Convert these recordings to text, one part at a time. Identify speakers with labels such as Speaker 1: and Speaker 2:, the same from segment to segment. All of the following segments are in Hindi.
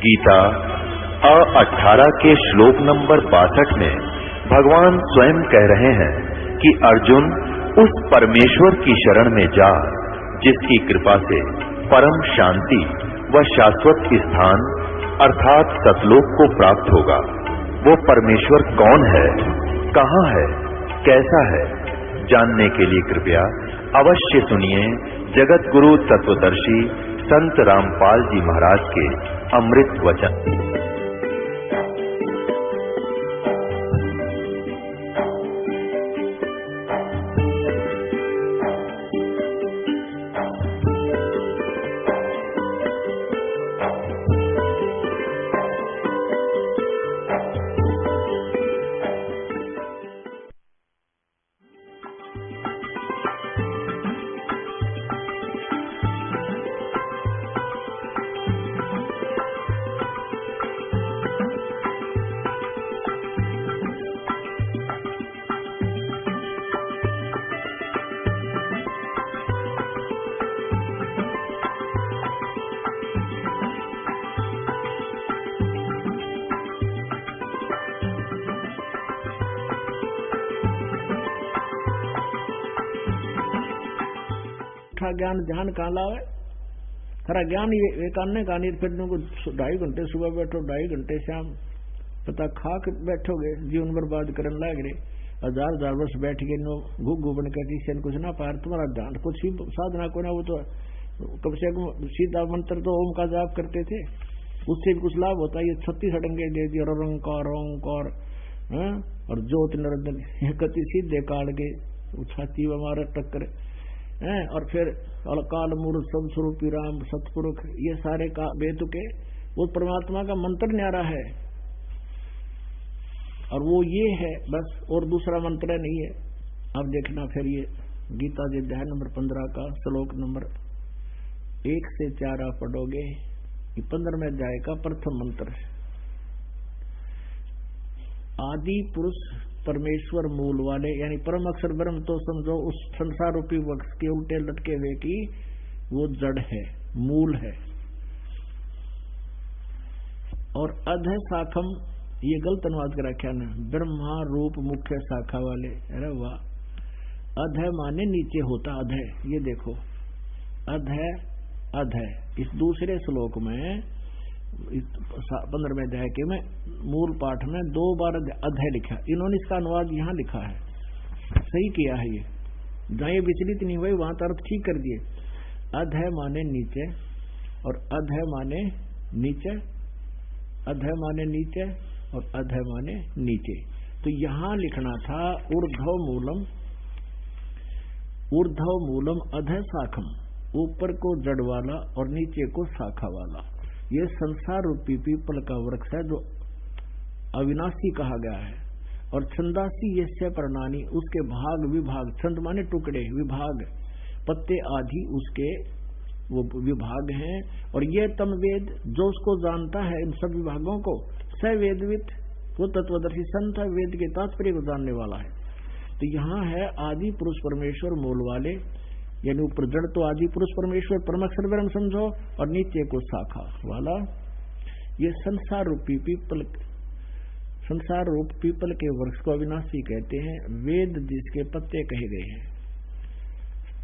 Speaker 1: गीता 18 के श्लोक नंबर 62 में भगवान स्वयं कह रहे हैं कि अर्जुन उस परमेश्वर की शरण में जा जिसकी कृपा से परम शांति व शाश्वत स्थान अर्थात सतलोक को प्राप्त होगा। वो परमेश्वर कौन है, कहाँ है, कैसा है, जानने के लिए कृपया अवश्य सुनिए जगत गुरु तत्वदर्शी संत रामपाल जी महाराज के अमृत वचन।
Speaker 2: ज्ञान ध्यान कहाँ लावे? सारा ज्ञान ये करने का नहीं। फिर को 2.5 घंटे सुबह बैठो, 2.5 घंटे शाम पता खा के बैठोगे, जीवन बर्बाद करने लग रहे। 1000 वर्ष बैठ के नो घू बन के कुछ ना पार। तुम्हारा ध्यान कुछ ही साधना को ना, वो तो कम से कम सीधा मंत्र तो ओम का जाप करते थे, उससे भी कुछ लाभ होता है। ये 36 अडंगे दे दिए, ओंकार ओंकार और ज्योति निरंजन कति सीधे काल के छाती हमारा टक्कर है। और फिर काल मूर्त सब स्वरूपी राम सतपुरुष, ये सारे का वेद के वो परमात्मा का मंत्र न्यारा है और वो ये है बस, और दूसरा मंत्र नहीं है। अब देखना फिर ये गीता जी अध्याय नंबर 15 का श्लोक नंबर 1 से 4 आप पढ़ोगे। ये 15वें अध्याय का प्रथम मंत्र है। आदि पुरुष परमेश्वर मूल वाले, यानी परम अक्षर ब्रह्म तो समझो उस संसार रूपी वृक्ष के उल्टे लटके हुए की वो जड़ है, मूल है। और अध शाखम, ये गलत अनुवाद कर रखा ना, ब्रह्मा रूप मुख्य शाखा वाले। अरे वाह, अध माने नीचे होता, अध ये देखो अध अध। इस दूसरे श्लोक में 15वें अध्याय के में मूल पाठ में 2 बार अध्याय लिखा। इन्होंने इसका अनुवाद यहाँ लिखा है, सही किया है। ये जहाँ ये विचलित नहीं हुए वहां तरफ ठीक कर दिए। अध्याय माने नीचे और अध्याय माने नीचे, अध्याय माने नीचे और अध्याय माने नीचे। तो यहाँ लिखना था ऊर्ध्व मूलम अधः शाखम, ऊपर को जड़ वाला और नीचे को शाखा वाला। ये संसार रूपी पीपल का वृक्ष है जो अविनाशी कहा गया है। और छंदासी यस्य प्रणानी, उसके भाग विभाग, छंद माने टुकड़े, विभाग पत्ते आदि उसके वो विभाग हैं। और ये तम वेद, जो उसको जानता है इन सब विभागों को, स वेदविद, वो तत्वदर्शी संत है, वेद के तात्पर्य को जानने वाला है। तो यहाँ है आदि पुरुष परमेश्वर मूल वाले, यानी ऊपर जड़ तो आदि पुरुष परमेश्वर परम अक्षर ब्रह्म समझो, और नीचे को शाखा वाला। ये संसार रूपी पीपल, संसार रूप पीपल के वृक्ष को अविनाशी कहते हैं, वेद जिसके पत्ते कहे गए हैं।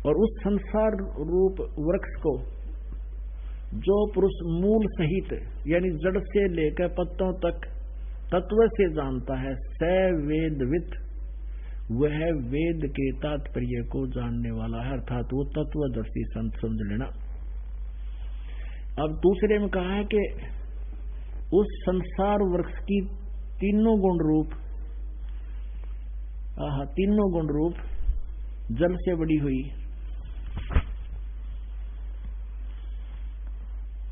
Speaker 2: और उस संसार रूप वृक्ष को जो पुरुष मूल सहित, यानी जड़ से लेकर पत्तों तक तत्व से जानता है, स वेदविद, वह वेद के तात्पर्य को जानने वाला है, अर्थात वो तत्वदर्शी संत समझ लेना। अब दूसरे में कहा है कि उस संसार वृक्ष की तीनों गुण रूप जल से बड़ी हुई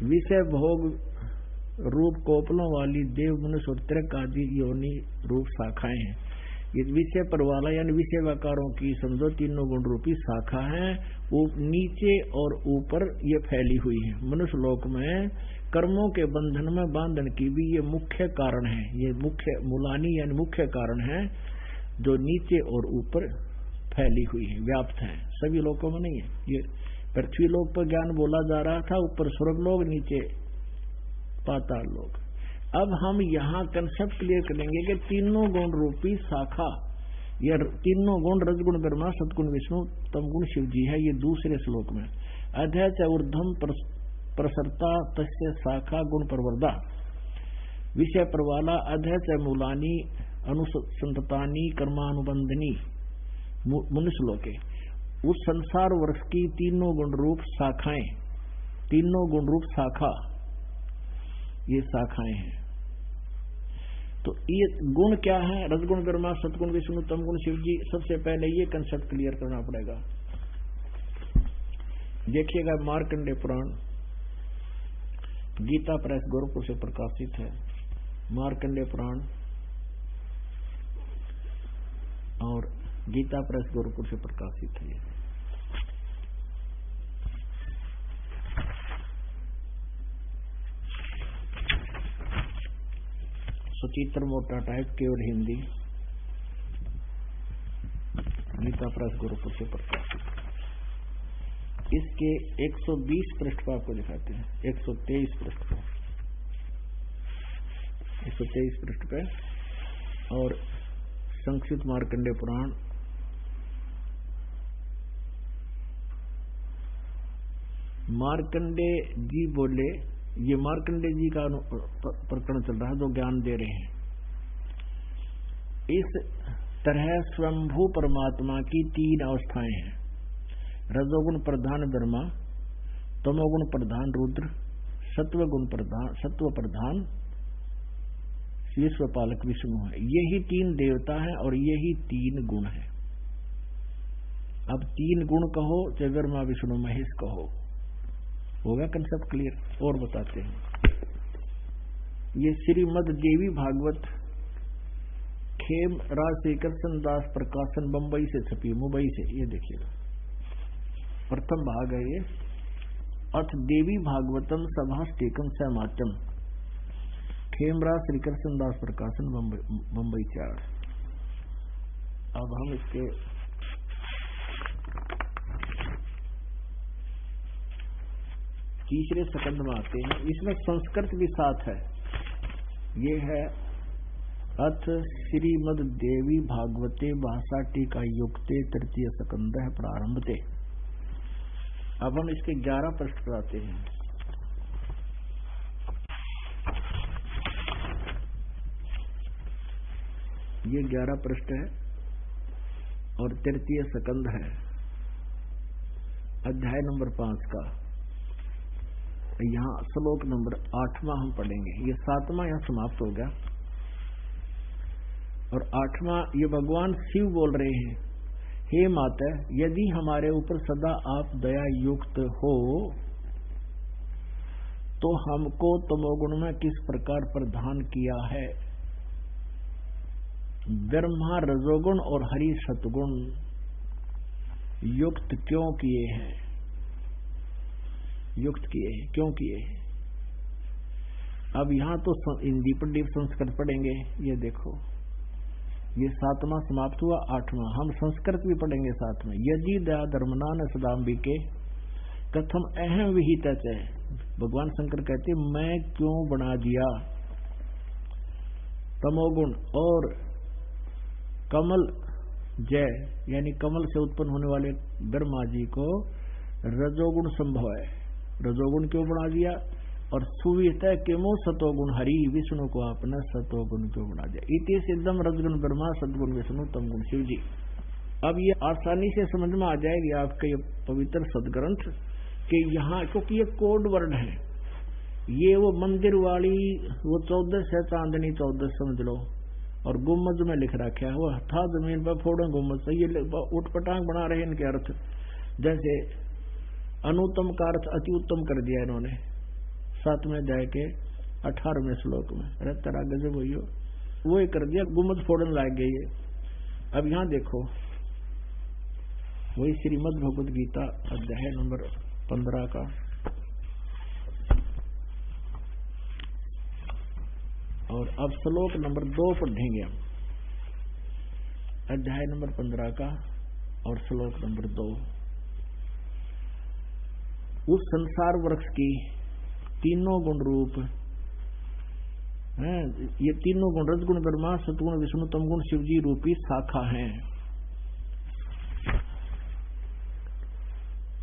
Speaker 2: विषय भोग रूप कोपलों वाली देव मनुष्य और त्रिक आदि योनि रूप शाखाएं हैं। ये विषय पर वाला यानी विषय वाकारों की समझो तीनों गुण रूपी शाखा है, वो नीचे और ऊपर ये फैली हुई है। मनुष्य लोक में कर्मों के बंधन में बांधन की भी ये मुख्य कारण है, ये मुख्य मूलानी यानी मुख्य कारण है, जो नीचे और ऊपर फैली हुई है, व्याप्त है। सभी लोकों में नहीं है। ये पृथ्वी लोक पर ज्ञान बोला जा रहा था, ऊपर स्वर्ग लोक, नीचे पाताल लोक। अब हम यहाँ कंसेप्ट क्लियर करेंगे कि तीनों गुण रूपी शाखा, या तीनों गुण रजगुण ब्रह्मा सतगुण विष्णु तमगुण शिव जी है। ये दूसरे श्लोक में अध्याय च ऊर्ध्वम प्रसरता तस्य शाखा गुण प्रवर्धा विषय प्रवाला अध्याय च मूलानी अनुसंततानी कर्मानुबंधनी मनुश्लोके। उस संसार वर्ष की तीनों गुण रूप शाखाएं, तीनों गुण रूप शाखा, ये शाखाएं हैं। तो ये गुण क्या है? रजगुण ब्रह्मा सतगुण विष्णु तमगुण शिव जी। सबसे पहले ये कंसेप्ट क्लियर करना पड़ेगा। देखिएगा, मार्कंडेय पुराण गीता प्रेस गोरखपुर से प्रकाशित है। मार्कंडेय पुराण और गीता प्रेस गोरखपुर से प्रकाशित है। सचित्र मोटा टाइप, केवल हिंदी, गीता प्रेस गोरखपुर से प्रकाशित। इसके 120 पृष्ठ पर आपको दिखाते हैं, 123 पृष्ठ पर, 123 पृष्ठ पे। और संक्षिप्त मार्कंडेय पुराण मार्कंडेय जी बोले, ये मार्कंडेय जी का प्रकरण चल रहा है जो ज्ञान दे रहे हैं। इस तरह स्वयंभू परमात्मा की तीन अवस्थाएं हैं, रजोगुण प्रधान ब्रह्मा, तमोगुण प्रधान रुद्र, सत्व प्रधान विश्वपालक विष्णु है। यही तीन देवता है और यही तीन गुण है। अब तीन गुण कहो चाहे ब्रह्मा विष्णु महेश कहो, होगा कंसेप्ट क्लियर। और बताते हैं, ये श्रीमद देवी भागवत खेम राज श्री कृष्ण दास प्रकाशन बंबई से छपी, मुंबई से। ये देखिएगा, प्रथम भाग है ये। अथ देवी भागवतम सभाष्टेकम सहमाचम, खेमराज श्री कृष्ण दास प्रकाशन बंबई 4। अब हम इसके तीसरे सकंद में आते हैं। इसमें संस्कृत भी साथ है। ये है अथ श्रीमद देवी भागवते भाषा टीका युक्ते तृतीय सकंद है प्रारंभते। अब हम इसके 11 पृष्ठ पर आते हैं। ये 11 पृष्ठ है और तृतीय सकंद है अध्याय नंबर 5 का। यहाँ श्लोक नंबर 8वां हम पढ़ेंगे। ये 7वां यहाँ समाप्त हो गया और 8वां ये भगवान शिव बोल रहे हैं, हे माता, यदि हमारे ऊपर सदा आप दया युक्त हो तो हमको तमोगुण में किस प्रकार प्रदान किया है। ब्रह्मा रजोगुण और हरि सतगुण युक्त क्यों किए हैं, युक्त किए हैं, क्यों किए हैं। अब यहां तो हिंदी पर डीप संस्कृत पढ़ेंगे। ये देखो, ये 7वां समाप्त हुआ, 8वां हम संस्कृत भी पढ़ेंगे साथ में। यदि दया धर्मनान सदाम्बिके कथम अहम विहित है। भगवान शंकर कहते मैं क्यों बना दिया तमोगुण और कमल जय यानी कमल से उत्पन्न होने वाले ब्रह्मा जी को रजोगुण संभव है। रजोगुण क्यों बना दिया और सुविहित है कि मो सतोगुण हरि विष्णु को आपने सतोगुण क्यों बना दिया। इति सिद्धम रजगुण ब्रह्मा सदगुण विष्णु तमगुण शिव जी। अब ये आसानी से समझ में आ जाएगी आपके ये पवित्र सदग्रंथ कि यहाँ, क्योंकि ये कोड वर्ड है। ये वो मंदिर वाली वो 14 है चांदनी 14 समझ लो, और गुम्मज में लिख रखा है वो था जमीन पर फोड़ो गुम्मज से। ये उठपटांग बना रहे इनके अर्थ, जैसे अनुत्तम का अर्थ अति उत्तम कर दिया इन्होंने 7वें अध्याय के 18वें श्लोक में। अरे तेरा गजब हुई हो, वो ही कर दिया, गुम्मज फोड़ने लग गई है। अब यहाँ देखो, वही श्रीमद् भगवद गीता अध्याय नंबर 15 का और अब श्लोक नंबर 2 पढ़ेंगे हम। अध्याय नंबर 15 का और श्लोक नंबर 2। उस संसार वृक्ष की तीनों गुण रूप हैं। ये तीनों गुण रजगुण ब्रह्मा, सतगुण विष्णु, तमगुण शिवजी रूपी शाखा हैं,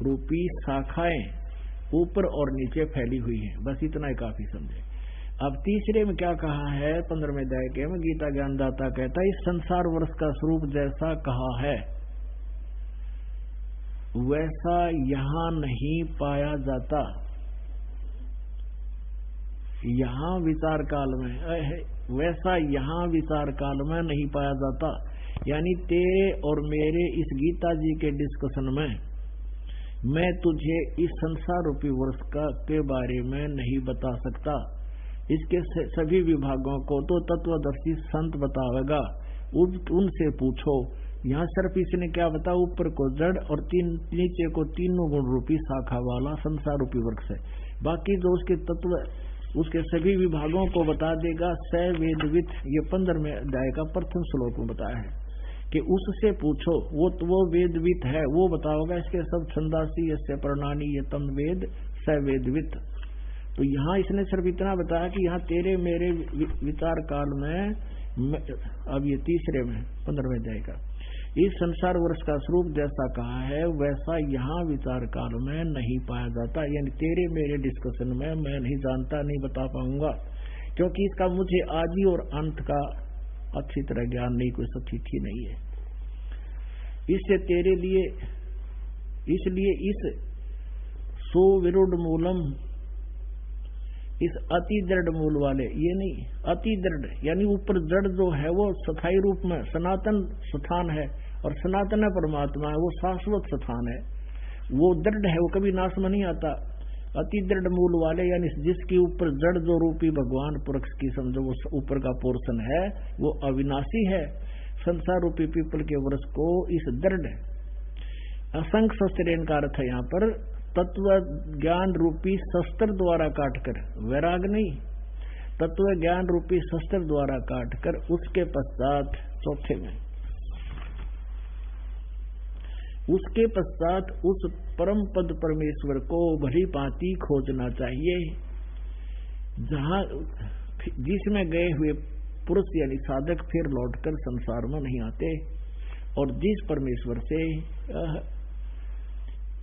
Speaker 2: रूपी शाखाएं ऊपर और नीचे फैली हुई हैं। बस इतना ही काफी समझे। अब तीसरे में क्या कहा है, 15वें अध्याय के में गीता ज्ञानदाता कहता है इस संसार वर्ष का स्वरूप जैसा कहा है वैसा यहाँ नहीं पाया जाता। यहाँ विचार काल में वैसा यहाँ विचार काल में नहीं पाया जाता। यानी तेरे और मेरे इस गीता जी के डिस्कशन में मैं तुझे इस संसार रूपी वर्ष के बारे में नहीं बता सकता। इसके सभी विभागों को तो तत्वदर्शी संत बतावेगा, उनसे पूछो। यहाँ सिर्फ इसने क्या बता, ऊपर को जड़ और नीचे को तीनों गुण रूपी शाखा वाला संसार रूपी वृक्ष है। बाकी जो उसके तत्व उसके सभी विभागों को बता देगा। स वेदवित, ये 15वें अध्याय का प्रथम श्लोक में बताया है कि उससे पूछो, वो वेदवित है, वो बताओगा। इसके सब छंदासी यस्य प्रणानी ये तम वेद स वेदवित। तो यहाँ इसने सिर्फ इतना बताया कि यहाँ तेरे मेरे विचार काल में, अब ये तीसरे में 15वें अध्याय का, इस संसार वर्ष का स्वरूप जैसा कहा है वैसा यहाँ विचार काल में नहीं पाया जाता। यानी तेरे मेरे डिस्कशन में मैं नहीं जानता, नहीं बता पाऊंगा, क्योंकि इसका मुझे आदि और अंत का अच्छी तरह ज्ञान नहीं, कोई सचिथी नहीं है। इससे तेरे लिए, इसलिए इस सुविरुद्ध मूलम, इस अति दृढ़ मूल वाले, ये नहीं अति दृढ़ यानी ऊपर जड़ जो है वो स्थायी रूप में सनातन स्थान है और सनातन परमात्मा है, वो शाश्वत स्थान है, वो दृढ़ है, वो कभी नाश में नहीं आता। अति दृढ़ मूल वाले यानी जिसके ऊपर जड़ जो रूपी भगवान पुरुष की समझो वो ऊपर का पोर्शन है वो अविनाशी है। संसार रूपी पीपल के वृक्ष को इस दृढ़ असंख्य शस्त्र का अर्थ है यहाँ पर तत्व ज्ञान रूपी शस्त्र द्वारा काटकर, वैराग नहीं, तत्व ज्ञान रूपी शस्त्र द्वारा काटकर उसके पश्चात चौथे में, उसके पश्चात उस परम पद परमेश्वर को भली भांति खोजना चाहिए जहां जिसमें गए हुए पुरुष यानी साधक फिर लौटकर संसार में नहीं आते, और जिस परमेश्वर से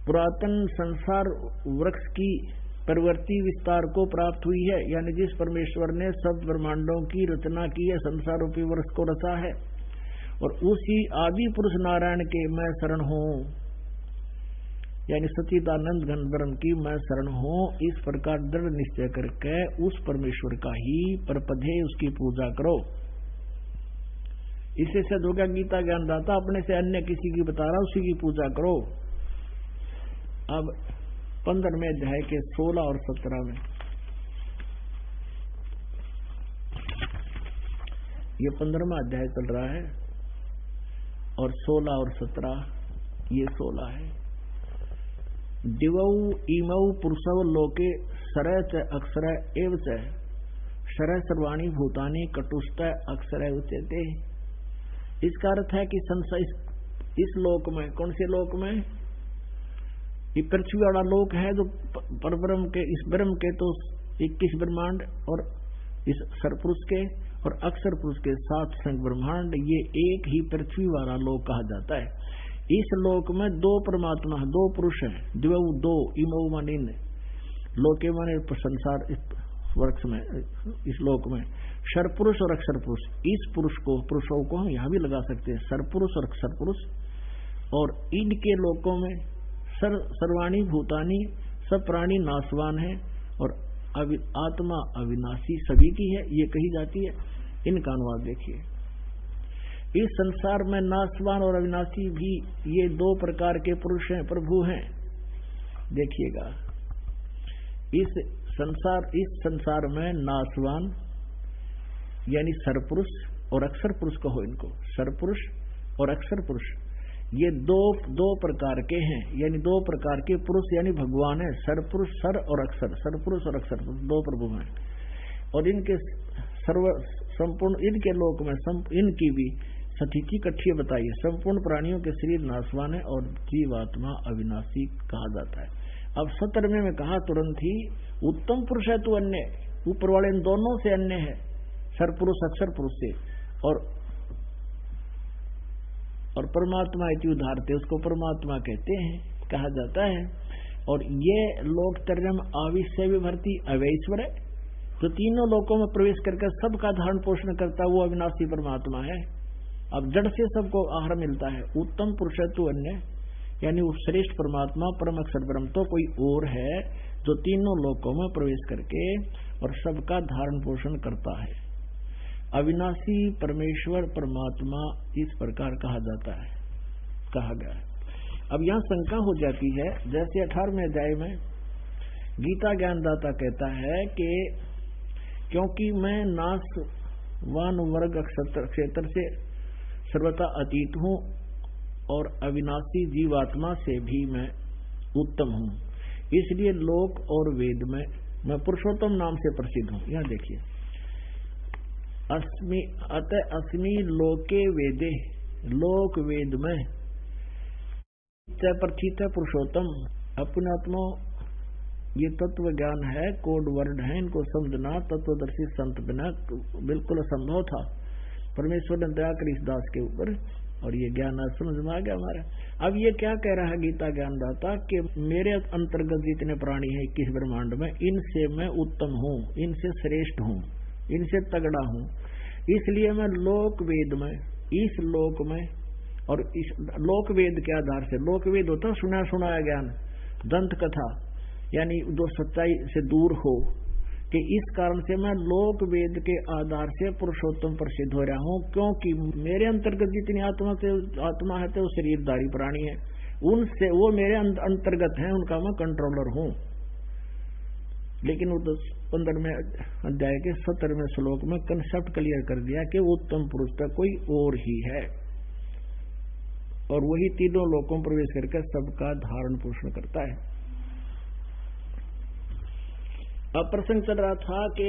Speaker 2: पुरातन संसार वृक्ष की प्रवृत्ति विस्तार को प्राप्त हुई है, यानी जिस परमेश्वर ने सब ब्रह्मांडों की रचना की है, संसार रूपी वृक्ष को रचा है, और उसी आदि पुरुष नारायण के मैं शरण हूं, यानी सच्चिदानंद घन ब्रह्म की मैं शरण हूं, इस प्रकार दृढ़ निश्चय करके उस परमेश्वर का ही परपद है उसकी पूजा करो। इससे सिद्ध हो गया गीता ज्ञानदाता अपने से अन्य किसी की बता रहा उसी की पूजा करो। अब 15वें अध्याय के 16 और 17 में, ये 15वां अध्याय चल रहा है और 16 और 17 ये 16 है। दिवौ इमौ पुरुषौ लोके सरय च अक्षरय एव च शरय सर्वाणी भूतानि कटुष्ट अक्षरय उच्यते। इसका अर्थ है कि इस लोक में, कौन से लोक में, ये पृथ्वी वाला लोक है जो परब्रह्म के, इस ब्रह्म के तो 21 ब्रह्मांड और इस सरपुरुष के और अक्षर पुरुष के 7 संग ब्रह्मांड, ये एक ही पृथ्वी वाला लोक कहा जाता है। इस लोक में 2 परमात्मा, 2 पुरुष हैं, द्वौ 2 इमौ माने लोके माने संसार वर्ष में, इस लोक में सरपुरुष और अक्षर पुरुष। इस पुरुषों को हम यहाँ भी लगा सकते हैं, सरपुरुष और अक्षर पुरुष, और इनके लोकों में सर्वाणी भूतानी, सब प्राणी नाशवान है और आत्मा अविनाशी सभी की है, ये कही जाती है। इनका अनुवाद देखिए, इस संसार में नाशवान और अविनाशी भी ये 2 प्रकार के पुरुष हैं, प्रभु हैं। देखिएगा, इस संसार में नाशवान यानी सरपुरुष और अक्षर पुरुष कहो, इनको सरपुरुष और अक्षर पुरुष, ये दो प्रकार के हैं, यानी 2 प्रकार के पुरुष यानी भगवान है। सरपुरुष सर और अक्षर, सरपुरुष और अक्षर पुरुष 2 प्रभु हैं, और इनके संपूर्ण इनके लोक में इनकी भी स्थिति इकट्ठी बताइए। संपूर्ण प्राणियों के शरीर नाशवान है और जीवात्मा अविनाशी कहा जाता है। अब 17वें में कहा तुरंत ही उत्तम पुरुष है तू अन्य, ऊपर वाले इन दोनों से अन्य है, सरपुरुष अक्षर पुरुष से, और परमात्मा इति उदाहरते, उसको परमात्मा कहते हैं, कहा जाता है। और ये लोक त्रयम आविश्य विभर्ति अवैश्वर है, जो तीनों लोकों में प्रवेश करके सबका धारण पोषण करता, वो अविनाशी परमात्मा है। अब जड़ से सबको आहार मिलता है। उत्तम पुरुष तो अन्य, यानी वो श्रेष्ठ परमात्मा परम अक्षर ब्रह्म तो कोई और है जो तीनों लोकों में प्रवेश करके और सबका धारण पोषण करता है। अविनाशी परमेश्वर परमात्मा इस प्रकार कहा जाता है, कहा गया है। अब यहाँ शंका हो जाती है, जैसे 18वें अध्याय में गीता ज्ञानदाता कहता है कि क्योंकि मैं नाशवान वर्ग क्षेत्र से सर्वथा अतीत हूँ और अविनाशी जीवात्मा से भी मैं उत्तम हूँ, इसलिए लोक और वेद में मैं पुरुषोत्तम नाम से प्रसिद्ध हूँ। यहाँ देखिए, अस्मि लोके वेदे, लोक वेद में प्रथित है पुरुषोत्तम। अपने आत्मा ये तत्व ज्ञान है, कोड वर्ड है, इनको समझना तत्वदर्शी संत बिना बिल्कुल असंभव था। परमेश्वर ने दया करी इस दास के ऊपर और ये ज्ञान आज समझ में आ गया हमारा। अब ये क्या कह रहा है गीता ज्ञानदाता कि मेरे अंतर्गत जितने प्राणी हैं 21 ब्रह्मांड में, इनसे मैं उत्तम हूँ, इनसे श्रेष्ठ हूँ, इनसे तगड़ा हूँ। इसलिए मैं लोक वेद में, इस लोक में, और इस लोक वेद के आधार से, लोक वेद होता सुना सुनाया ज्ञान, दंत कथा, यानी जो सच्चाई से दूर हो, कि इस कारण से मैं लोक वेद के आधार से पुरुषोत्तम प्रसिद्ध हो रहा हूँ। क्योंकि मेरे अंतर्गत जितनी आत्मा है तो वो शरीरधारी प्राणी है, उनसे वो मेरे अंतर्गत हैं, उनका मैं कंट्रोलर हूँ। लेकिन वो 15वें अध्याय के 17वें श्लोक में कंसेप्ट क्लियर कर दिया कि उत्तम पुरुष तो कोई और ही है, और वही तीनों लोकों में प्रवेश करके सबका धारण पोषण करता है। अब प्रसंग चल रहा था कि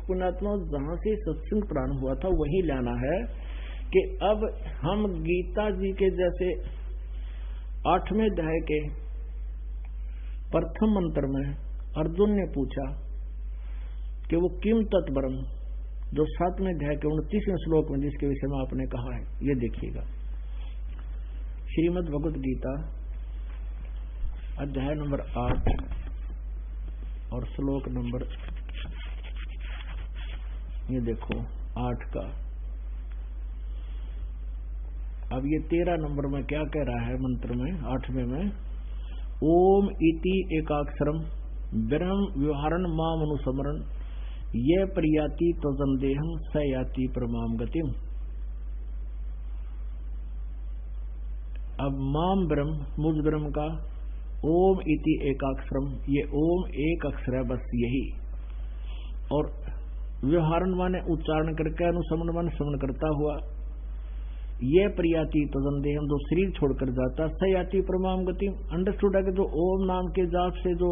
Speaker 2: पुण्यात्मा जहां से सत्संग प्रारंभ हुआ था वही लाना है कि अब हम गीता जी के जैसे 8वें अध्याय के प्रथम मंत्र में अर्जुन ने पूछा कि वो किम तत्परम, जो 7वें अध्याय के 29वें श्लोक में जिसके विषय में आपने कहा है, ये देखिएगा। श्रीमद् भगवद गीता अध्याय नंबर 8 और श्लोक नंबर, ये देखो 8 का। अब ये 13 नंबर में क्या कह रहा है मंत्र में, 8वें में, ओम इति एकाक्षरम ब्रह्म व्यवहारण माम अनुसमरण ये प्रियाति तजंदेहम स याति परमाम गतिम। अब माम ब्रह्म, मुझ ब्रह्म का, ओम इति एकाक्षरम, ये ओम एक अक्षर है बस यही, और व्यवहारण माने उच्चारण करके, अनुसमन माने समन करता हुआ, ये प्रियाति तदंदेहम, जो शरीर छोड़कर जाता, सयाति परमाम गति। अंडरस्टूड है कि जो ओम नाम के जाप से जो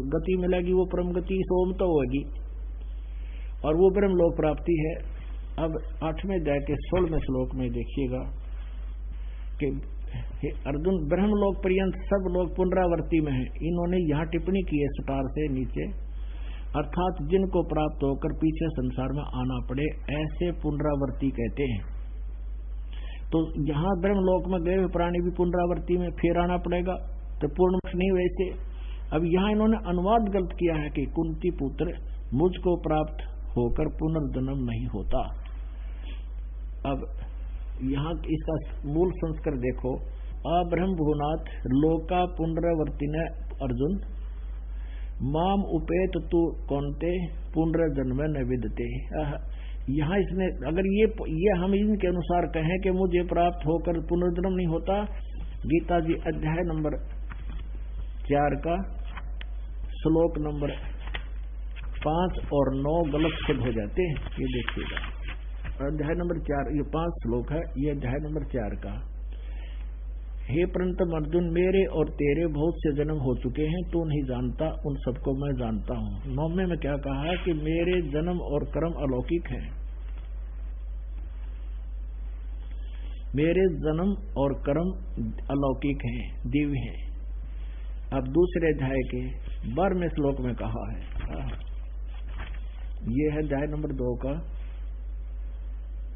Speaker 2: गति मिलेगी वो परम गति इस ओम तो होगी, और वो ब्रह्म लोक प्राप्ति है। अब 8वें अध्याय के 16वें श्लोक में देखिएगा कि अर्जुन ब्रह्मलोक पर्यंत सब लोग पुनरावर्ती में है। इन्होंने यहाँ टिप्पणी की है स्टार से नीचे, अर्थात जिनको प्राप्त होकर पीछे संसार में आना पड़े ऐसे पुनरावर्ती कहते हैं। तो यहाँ ब्रह्मलोक में गए हुए प्राणी भी पुनरावर्ती में फिर आना पड़ेगा, तो पूर्ण मोक्ष नहीं वैसे। अब यहाँ इन्होंने अनुवाद गलत किया है कि कुंती पुत्र मुझको प्राप्त होकर पुनर्जन्म नहीं होता। अब यहाँ इसका मूल संस्कार देखो, अब्रह्म भुवनाथ लोका पुनरावर्तिने अर्जुन माम उपेत तु कौनते पुनर्जन्म न विदते। यहाँ इसने अगर ये हम इनके अनुसार कहें कि मुझे प्राप्त होकर पुनर्जन्म नहीं होता, गीता जी अध्याय नंबर 4 का श्लोक नंबर 5 और 9 गलत सिद्ध हो जाते हैं। ये देखिएगा अध्याय नंबर 4, ये 5 श्लोक है, ये अध्याय नंबर 4 का। हे परंतु अर्जुन, मेरे और तेरे बहुत से जन्म हो चुके हैं, तू नहीं जानता, उन सबको मैं जानता हूँ। 9वें में क्या कहा है कि मेरे जन्म और कर्म अलौकिक हैं, मेरे जन्म और कर्म अलौकिक हैं, दिव्य हैं। अब दूसरे अध्याय के 12वें श्लोक में कहा है, ये है अध्याय नंबर 2 का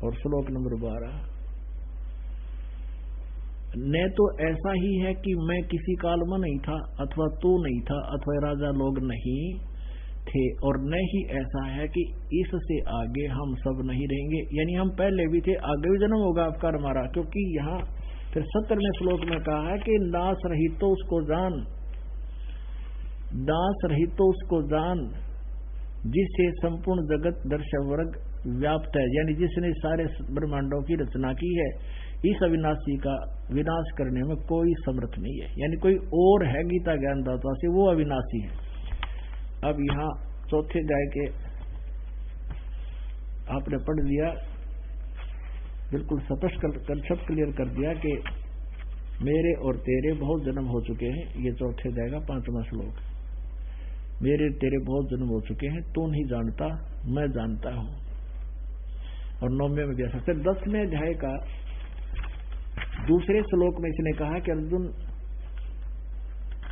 Speaker 2: और श्लोक नंबर 12, न तो ऐसा ही है कि मैं किसी काल में नहीं था, अथवा तू नहीं था, अथवा राजा लोग नहीं थे, और न ही ऐसा है कि इससे आगे हम सब नहीं रहेंगे, यानी हम पहले भी थे, आगे भी जन्म होगा आपका हमारा। क्योंकि यहाँ फिर 17वें श्लोक में कहा है कि नाश रहित तो उसको जान, नाश रहित तो उसको जान, जिससे संपूर्ण जगत दर्शक वर्ग व्याप्त है, यानी जिसने सारे ब्रह्मांडों की रचना की है। इस अविनाशी का विनाश करने में कोई समर्थ नहीं है, यानी कोई और है गीता ज्ञानदाता से, वो अविनाशी है। अब यहाँ चौथे अध्याय के आपने पढ़ लिया, बिल्कुल स्पष्ट कंसेप्ट क्लियर कर दिया कि मेरे और तेरे बहुत जन्म हो चुके हैं। ये चौथे अध्याय का 5वां श्लोक, मेरे तेरे बहुत जन्म हो चुके हैं, तू नहीं जानता, मैं जानता हूं। और 9वें में भी ऐसा। फिर 10वें अध्याय का दूसरे श्लोक में इसने कहा कि अर्जुन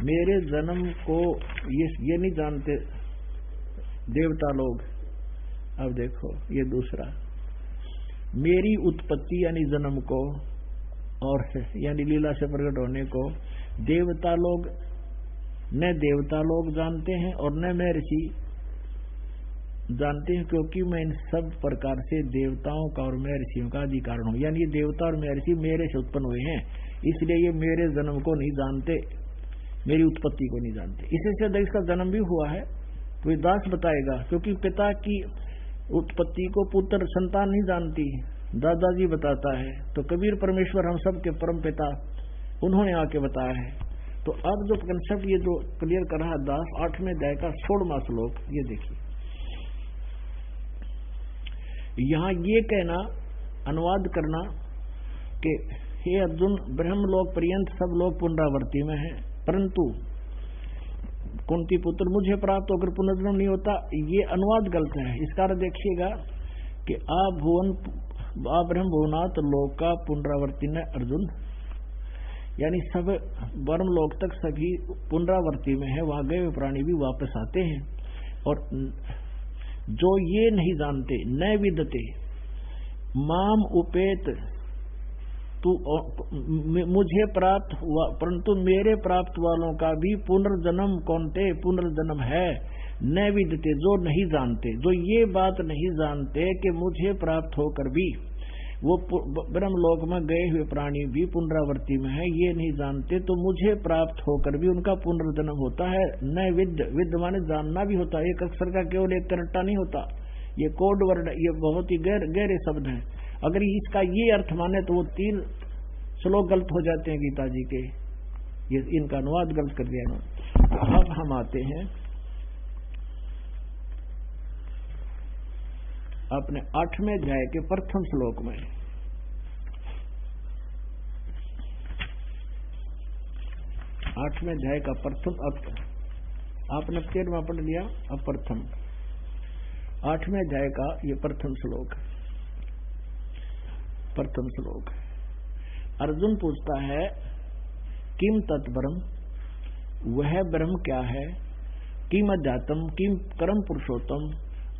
Speaker 2: मेरे जन्म को ये नहीं जानते देवता लोग। अब देखो ये दूसरा, मेरी उत्पत्ति यानी जन्म को और यानी लीला से प्रकट होने को देवता लोग, न देवता लोग जानते हैं और न मैं ऋषि जानते हैं, क्योंकि मैं इन सब प्रकार से देवताओं का और मैं ऋषियों का आदि कारण हूं। यानी ये देवता और मैं ऋषि मेरे से उत्पन्न हुए हैं, इसलिए ये मेरे जन्म को नहीं जानते, मेरी उत्पत्ति को नहीं जानते। इसी से इसका जन्म भी हुआ है तो दास बताएगा, क्योंकि पिता की उत्पत्ति को पुत्र संतान नहीं जानती, दादाजी बताता है। तो कबीर परमेश्वर हम सब के परम पिता, उन्होंने आके बताया है। तो अब जो कंसेप्ट ये जो क्लियर कर रहा दास 8वें अध्याय का 16वां श्लोक, ये देखिए यहाँ ये कहना, अनुवाद करना कि हे अर्जुन, ब्रह्मलोक पर्यंत सब लोग पुनरावृत्ति में हैं, परंतु कुंती पुत्र मुझे प्राप्त होकर पुनर्जन्म नहीं होता, ये अनुवाद गलत है। इसका अर्थ देखिएगा कि आ ब्रह्म भुवनाथ लोक का पुनरावर्ती न अर्जुन, यानी सब ब्रह्म लोक तक सभी पुनरावर्ती में है, वहां गए हुए प्राणी भी वापस आते हैं। और जो ये नहीं जानते, न विदते माम उपेत, तू मुझे प्राप्त हुआ परंतु मेरे प्राप्त वालों का भी पुनर्जन्म कौनते पुनर्जन्म है। न विदते, जो नहीं जानते, जो ये बात नहीं जानते कि मुझे प्राप्त होकर भी वो ब्रह्मलोक में गए हुए प्राणी भी पुनरावृत्ति में है, ये नहीं जानते, तो मुझे प्राप्त होकर भी उनका पुनर्जन्म होता है। न विद माने जानना भी होता है, एक अक्षर का केवल एक करट्टा नहीं होता, ये कोड वर्ड, ये बहुत ही गहरे शब्द हैं। अगर इसका ये अर्थ माने तो वो 3 श्लोक गलत हो जाते हैं गीता जी के, ये इनका अनुवाद गलत कर दिया इन्होंने। अब हम आते हैं अपने 8वें अध्याय के प्रथम श्लोक में। 8वें अध्याय का प्रथम, आपने 13वां पढ़ लिया, अब प्रथम 8वें अध्याय का ये प्रथम श्लोक। अर्जुन पूछता है किम तत्ब्रह्म, वह ब्रह्म क्या है, किम अध्यात्म, किम परम पुरुषोत्तम,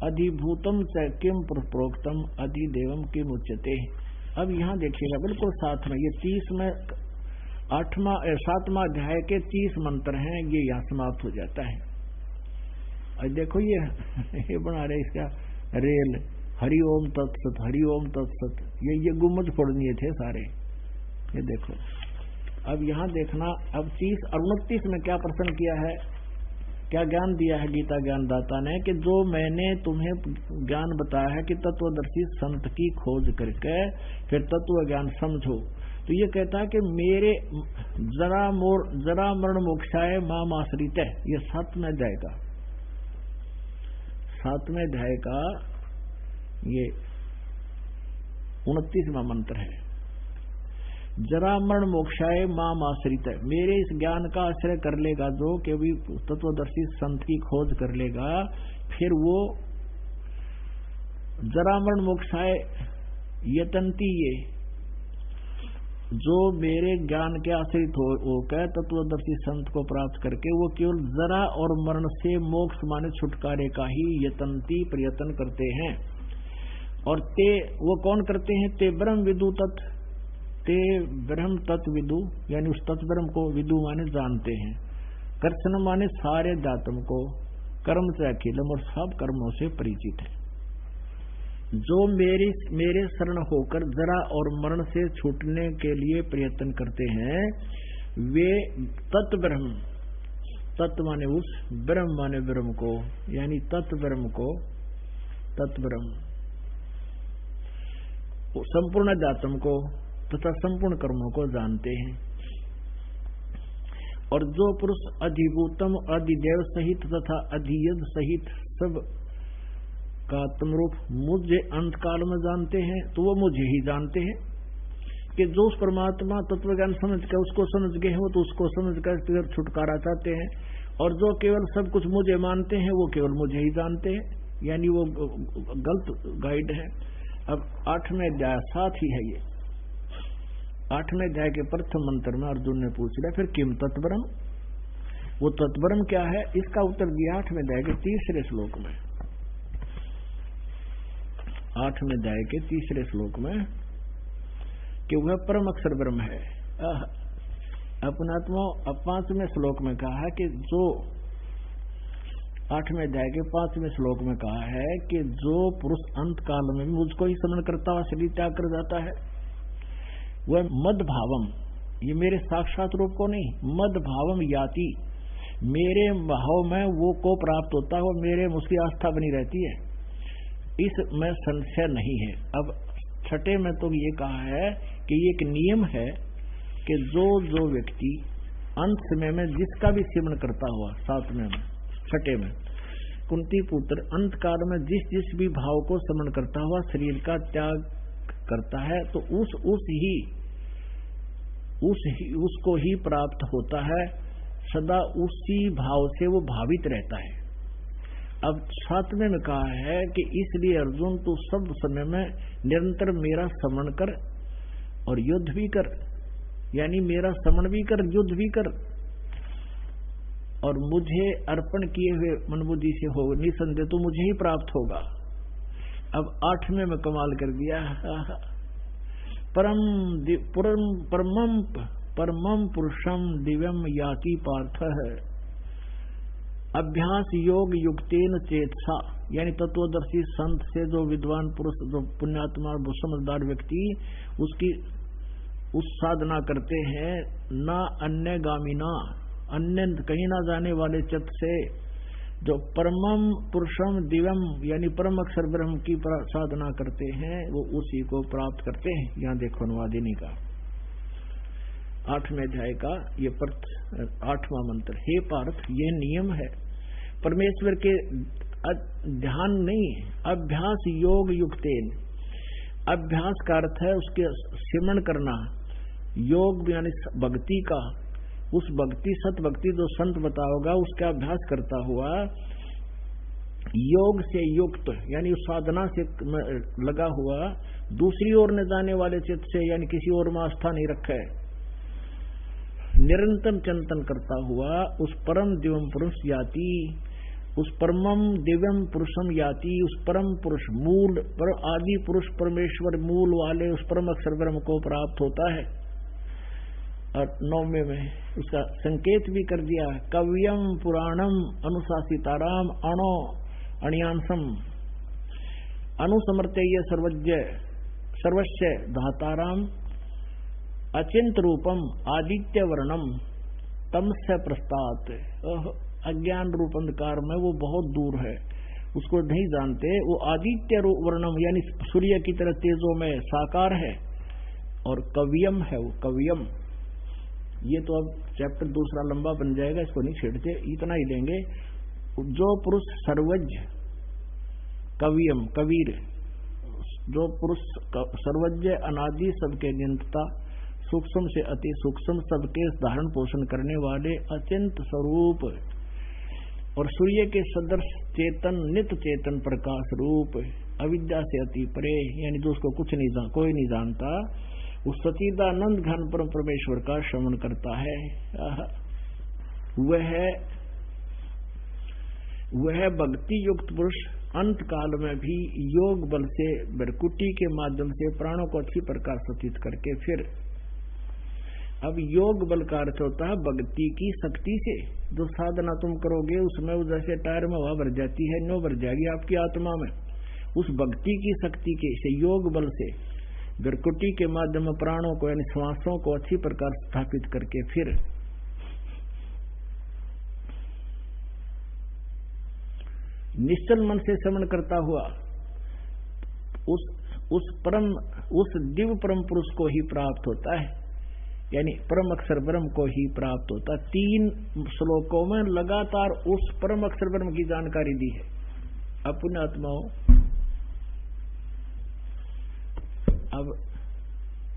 Speaker 2: अधिभूतम च किम प्रोक्तम, अधिदेवम किम उच्यते। अब यहाँ देखिएगा बिल्कुल साथ में ये 30 में 7वां अध्याय के 30 मंत्र हैं, ये यहाँ समाप्त हो जाता है। और देखो ये बना रहे इसका रेल, हरि ओम तत्सत, हरि ओम तत्सत, ये गुम्बद फोड़नीय थे सारे, ये देखो। अब यहाँ देखना, अब 30 और 29 में क्या प्रश्न किया है, क्या ज्ञान दिया है गीता ज्ञानदाता ने, कि जो मैंने तुम्हें ज्ञान बताया है कि तत्वदर्शी संत की खोज करके फिर तत्व ज्ञान समझो। तो ये कहता है कि मेरे जरा मरण मोक्षाय माम आश्रित है, ये 7वें अध्याय का ये 29वां मंत्र है। जरा मरण मोक्षाय माम आश्रित है, मेरे इस ज्ञान का आश्रय कर लेगा जो कि भी तत्वदर्शी संत की खोज कर लेगा, फिर वो जरा मरण मोक्षाय यतंती, ये जो मेरे ज्ञान के आश्रित होकर तत्वदर्शी संत को प्राप्त करके वो केवल जरा और मरण से मोक्ष माने छुटकारे का ही यतंती प्रयत्न करते हैं। और ते वो कौन करते हैं? ते ब्रह्म विदु तत्, ते ब्रह्म तत्व विदु, यानी उस तत्व ब्रह्म को विदु माने जानते हैं, कर्षण माने सारे जातम को, कर्म से अखिलम और सब कर्मों से परिचित है। जो मेरे शरण होकर जरा और मरण से छूटने के लिए प्रयत्न करते हैं वे तत्व ब्रह्म, तत्व माने उस, ब्रह्म माने ब्रह्म को, यानी तत्व ब्रह्म को, तत्व ब्रह्म संपूर्ण जातम को तथा संपूर्ण कर्मों को जानते हैं। और जो पुरुष अधिभूतम अधिदेव सहित तथा अधियद सहित सब का आत्मरूप मुझे अंतकाल में जानते हैं, तो वो मुझे ही जानते हैं। कि जो उस परमात्मा तत्व ज्ञान समझ कर उसको समझ गए हो तो उसको समझ कर फिर छुटकारा चाहते हैं, और जो केवल सब कुछ मुझे मानते हैं वो केवल मुझे ही जानते हैं, यानी वो गलत गाइड है। अब 8वें अध्याय साथ ही है ये 8वें अध्याय के प्रथम मंत्र में अर्जुन ने पूछ लिया फिर किम तत्वरम, वो तत्वरम क्या है? इसका उत्तर दिया 8वें अध्याय के 3रे श्लोक में, 8वें अध्याय के 3रे श्लोक में कि वह परम अक्षर ब्रह्म है। अपनात्मा 5वें श्लोक में कहा है कि जो 8वें अध्याय के 5वें श्लोक में कहा है कि जो पुरुष अंत काल में मुझको ही स्मरण करता हुआ शरीर त्याग कर जाता है वह मद भावम, ये मेरे साक्षात रूप को नहीं, मद भावम याति, मेरे भाव में वो को प्राप्त होता है, वो मेरे में उसकी आस्था बनी रहती है, इसमें संशय नहीं है। अब 6 में तो ये कहा है कि ये एक नियम है कि जो व्यक्ति अंत समय में जिसका भी सेवन करता हुआ, 7वें में 6 में कुंती पुत्र अंत काल में जिस भी भाव को स्मरण करता हुआ शरीर का त्याग करता है तो उसको ही प्राप्त होता है, सदा उसी भाव से वो भावित रहता है। अब 7वें में कहा है कि इसलिए अर्जुन तू सब समय में निरंतर मेरा स्मरण कर और युद्ध भी कर, यानी मेरा स्मरण भी कर, युद्ध भी कर, और मुझे अर्पण किए हुए मनबुद्धि से हो, निसंदेह तो मुझे ही प्राप्त होगा। अब 8वें में कमाल कर दिया, परमम पुरुषम दिव्यम याति पार्थ है, अभ्यास योग युक्तेन चेतसा, यानी तत्वदर्शी संत से जो विद्वान पुरुष, जो पुण्यात्मा समझदार व्यक्ति उसकी उस साधना करते हैं, ना अन्य गामिना, अन्य कहीं ना जाने वाले चित्त से, जो परमम पुरुषम दिव्यम यानी परम अक्षर ब्रह्म की साधना करते हैं वो उसी को प्राप्त करते हैं। यहाँ देखो अनुवादिनी का 8वें अध्याय का ये 8वां मंत्र, हे पार्थ ये नियम है परमेश्वर के ध्यान नहीं, अभ्यास योग युक्तेन, अभ्यास का अर्थ है उसके सिमरण करना, योग यानी भक्ति का, उस भक्ति सत भक्ति जो संत बताओगा उसका अभ्यास करता हुआ, योग से युक्त यानी उस साधना से लगा हुआ, दूसरी ओर न जाने वाले चित्त से यानी किसी और में आस्था नहीं रखे, निरंतर चिंतन करता हुआ उस परम दिव्यम पुरुष याति, उस परमम दिव्यम पुरुषम याति, उस परम पुरुष मूल पर आदि पुरुष परमेश्वर मूल वाले उस परम अक्षर ब्रह्म को प्राप्त होता है। और 9वें में उसका संकेत भी कर दिया, कव्यम पुराणम अनुशासिताराम अणो अणियांसम अनुसमर्तेय सर्वस्य धाताराम अचिंत रूपम आदित्य वर्णम तमस्य प्रस्तात्, अज्ञान रूप अंधकार में वो बहुत दूर है, उसको नहीं जानते, वो आदित्य वर्णम यानी सूर्य की तरह तेजों में साकार है, और कव्यम है वो कव्यम। ये तो अब चैप्टर दूसरा लंबा बन जाएगा, इसको नहीं छेड़ते, इतना ही लेंगे। जो पुरुष सर्वज्ञ कवियम कबीर, जो पुरुष सर्वज्ञ अनादि सबके नियंता, सूक्ष्म से अति सूक्ष्म सबके धारण पोषण करने वाले अत्यंत स्वरूप, और सूर्य के सदृश चेतन नित्य चेतन प्रकाश रूप, अविद्या से अति परे यानी जो उसको कोई नहीं जानता, उस सच्चिदानंद घन परम परमेश्वर का श्रवण करता है, वह भक्ति युक्त पुरुष अंत काल में भी योग बल से भ्रकुटी के माध्यम से प्राणों को अच्छी प्रकार सचित करके फिर अब योग बल का अर्थ होता है भक्ति की शक्ति से जो साधना तुम करोगे उसमें जैसे टायर में हवा भर जाती है नो भर जाएगी आपकी आत्मा में। उस भक्ति की शक्ति के से योग बल से भ्रकुटी के माध्यम में प्राणों को यानी श्वासों को अच्छी प्रकार स्थापित करके फिर निश्चल मन से श्रवण करता हुआ उस दिव्य परम पुरुष को ही प्राप्त होता है, यानी परम अक्षर ब्रह्म को ही प्राप्त होता है। 3 श्लोकों में लगातार उस परम अक्षर ब्रह्म की जानकारी दी है। अपने आत्माओं, अब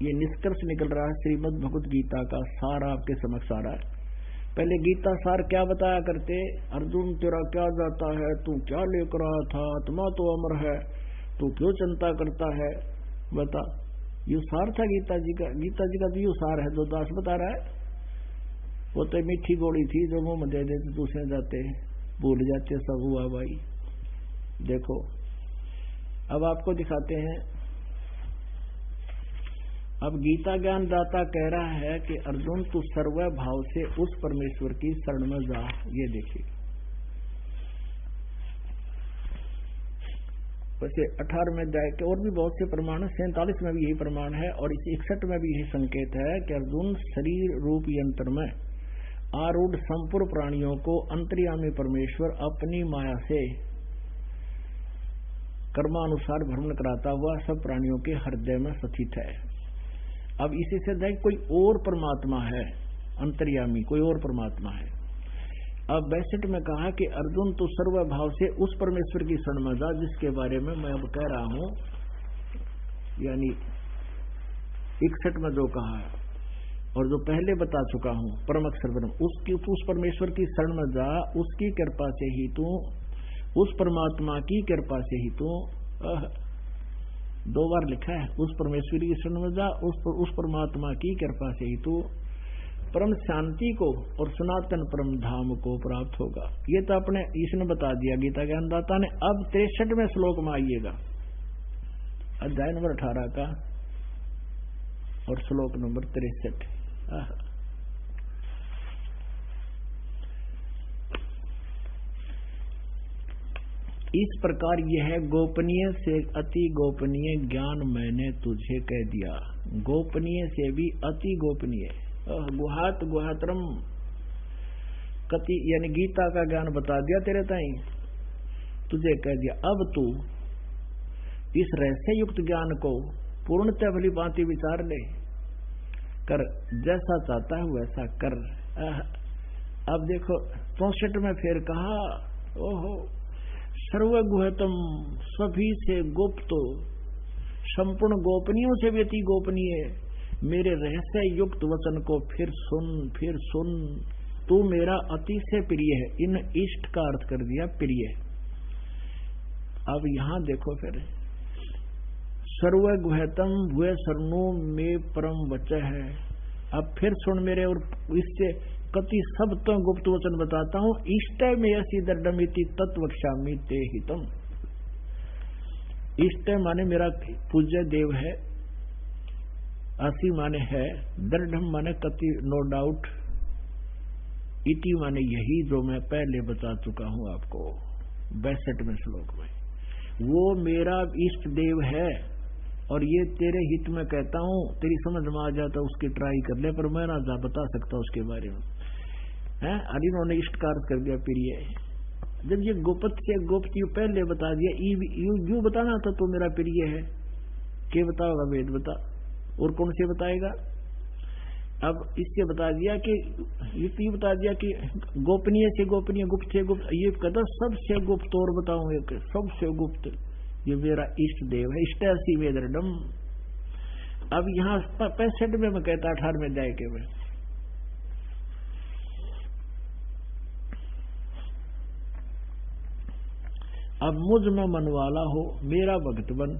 Speaker 2: ये निष्कर्ष निकल रहा है श्रीमद् भगवत गीता का सार आपके समक्ष आ रहा है। पहले गीता सार क्या बताया करते, अर्जुन तेरा क्या जाता है, तू क्या लेकर आया था, आत्मा तो अमर है, तू क्यों चिंता करता है, बता। ये सार था गीता जी का। गीता जी का तो ये सार है जो दास बता रहा है। वो तो मीठी गोली थी जो मुंह में दे देते दूसरे जाते भूल जाते सब हुआ भाई। देखो अब आपको दिखाते हैं। अब गीता ज्ञान दाता कह रहा है कि अर्जुन तू सर्व भाव से उस परमेश्वर की शरण में जा। ये देखिए वैसे 18 में अध्याय के और भी बहुत से प्रमाण, 47 में भी यही प्रमाण है और इस 61 में भी यही संकेत है कि अर्जुन शरीर रूप यंत्र में आरूढ़ संपूर्ण प्राणियों को अंतर्यामी परमेश्वर अपनी माया से कर्मानुसार भ्रमण कराता हुआ सब प्राणियों के हृदय में स्थित है। अब इसी से देख कोई और परमात्मा है, अंतर्यामी कोई और परमात्मा है। अब 62 में कहा कि अर्जुन तो सर्व भाव से उस परमेश्वर की शरण में जा जिसके बारे में मैं अब कह रहा हूं, यानी 61 में जो कहा है और जो पहले बता चुका हूं परम अक्षर ब्रह्म, उस परमेश्वर की शरण में जा। उसकी कृपा से ही तू, उस परमात्मा की कृपा से ही तू, 2 बार लिखा है, उस परमेश्वरी की शरण में जा, उस परमात्मा की कृपा से ही तू परम शांति को और सनातन परम धाम को प्राप्त होगा। ये तो अपने इसने बता दिया गीता ज्ञानदाता ने। अब 63वें श्लोक में आइएगा, अध्याय नंबर 18 का और श्लोक नंबर 63। इस प्रकार यह गोपनीय से अति गोपनीय ज्ञान मैंने तुझे कह दिया। गोपनीय से भी अति गोपनीय, गुहात गुहात्रम कति, यानी गीता का ज्ञान बता दिया तेरे ताई, तुझे कह दिया। अब तू इस रहस्य युक्त ज्ञान को पूर्णतः भली भांति विचार ले कर, जैसा चाहता है वैसा कर। अब देखो 64 में फिर कहा, ओहो सर्वगुहतम, सभी से गुप्त, संपूर्ण गोपनीयों से भी अति गोपनीय मेरे रहस्य युक्त वचन को फिर सुन। तू मेरा अतिशय प्रिय है। इन इष्ट का अर्थ कर दिया प्रिय। अब यहां देखो फिर, सर्वगुहतम भूय शरणु में परम वचः है। अब फिर सुन मेरे, और इससे कति सब तो गुप्त वचन बताता हूं। इष्ट में ऐसी दर्डमिति तत्वक्षामि ते हितम। इष्ट माने मेरा पूज्य देव है, आसी माने है, दृढ़ माने कति नो डाउट, इति माने यही जो मैं पहले बता चुका हूं आपको 62वें श्लोक में। वो मेरा इष्ट देव है और ये तेरे हित में कहता हूं। तेरी समझ में आ जाता उसकी ट्राई कर ले, पर मैं ना जा बता सकता उसके बारे में है। अरे इन्होंने इष्ट कार्य कर दिया प्रिय। जब ये गुप्त से गुप्त यू पहले बता दिया, यू बताना था तो मेरा प्रिय है। के बताओगा वेद बता, और कौन से बताएगा। अब इससे बता दिया कि ये बता दिया कि गोपनीय से गोपनीय, गुप्त से गुप्त, ये कहता सबसे गुप्त और बताऊं एक सबसे गुप्त, ये मेरा इष्ट देव है। इष्ट ऐसी वेदरडम। अब यहां 65 में मैं कहता 18 में अध्याय के में, अब मुझ में मन वाला हो, मेरा भक्त बन,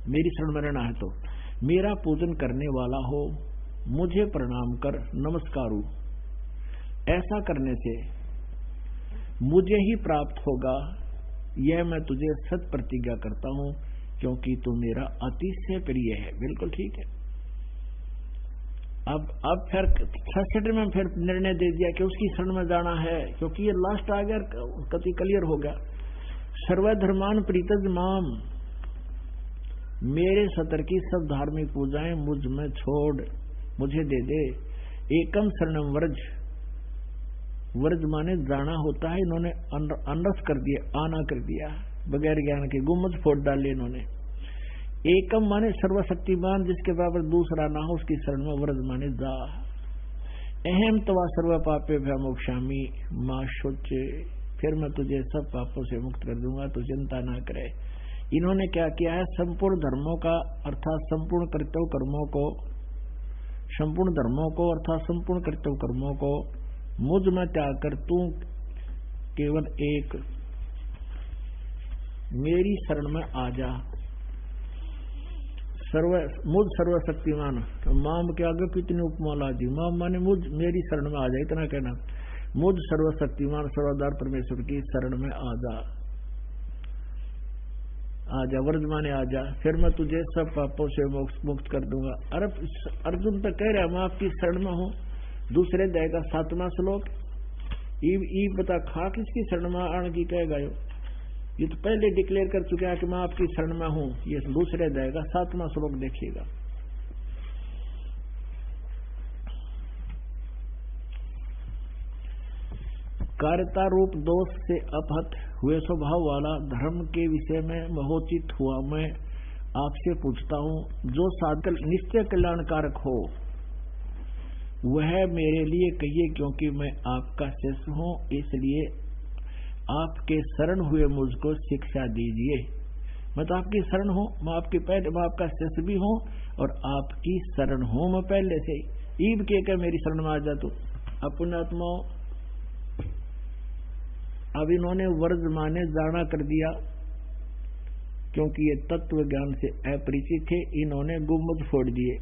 Speaker 2: मेरी शरण में रहना है तो मेरा पूजन करने वाला हो, मुझे प्रणाम कर नमस्कारु। ऐसा करने से मुझे ही प्राप्त होगा यह मैं तुझे सत प्रतिज्ञा करता हूं, क्योंकि तू मेरा अतिशय प्रिय है। बिल्कुल ठीक है। अब फिर 66 में फिर निर्णय दे दिया कि उसकी शरण में जाना है, क्योंकि ये लास्ट आ गया, कति क्लियर हो गया। सर्वधर्मान प्रीतज माम, मेरे सतर की सब धार्मिक पूजाएं मुझ में छोड़, मुझे दे दे। एकम शरणम व्रज, व्रज माने जाना होता है, इन्होंने अनरस कर दिया, आना कर दिया, बगैर ज्ञान के गुम्मज फोड़ डाले इन्होंने। एकम माने सर्वशक्तिमान, जिसके बराबर दूसरा ना हो, उसकी शरण में व्रज माने जा। अहम तवा सर्व पापे भयमोक्षामी मां शोचे, फिर मैं तुझे सब पापों से मुक्त कर दूंगा, तो चिंता ना करे। इन्होंने क्या किया है, संपूर्ण धर्मों का अर्थात संपूर्ण कर्तव्य कर्मों को, संपूर्ण धर्मों को अर्थात संपूर्ण कर्तव्य कर्मों को मुझ में त्याग कर तू केवल एक मेरी शरण में आ जा। मुझ सर्वशक्तिमान, माम के आगे कितनी उपमा ला दी। माम माने मुझ, मेरी शरण में आ जा, इतना कहना। मुझ सर्वशक्तिमान सर्वदार परमेश्वर की शरण में आ जा, आजा, व्रज माने आजा, फिर मैं तुझे सब पापों से मुक्त कर दूंगा। अर्जुन तो कह रहा मैं आपकी शरण में हूं। दूसरे अध्याय का 7वां श्लोक, ईब बता खा किसकी शरण में आने की कहेगा। ये तो पहले डिक्लेयर कर चुका है कि मैं आपकी शरण में हूं। ये दूसरे अध्याय का 7वां श्लोक देखिएगा। कार्यता रूप दोष से अपहत हुए स्वभाव वाला धर्म के विषय में महोचित हुआ मैं आपसे पूछता हूं, जो साधक निश्चय कल्याणकारक हो वह मेरे लिए कहिए, क्योंकि मैं आपका शिष्य हूं, इसलिए आपके शरण हुए मुझको शिक्षा दीजिए। मैं तो आपकी शरण हूं, मैं आपका शिष्य भी हूं और आपकी शरण हूं मैं पहले से। ईब के मेरी शरण में आ जा तू। अब पुण्यात्माओं, अब इन्होंने वर्ज माने जाना कर दिया, क्योंकि ये तत्व ज्ञान से अपरिचित थे। इन्होंने गुम्बद फोड़ दिए।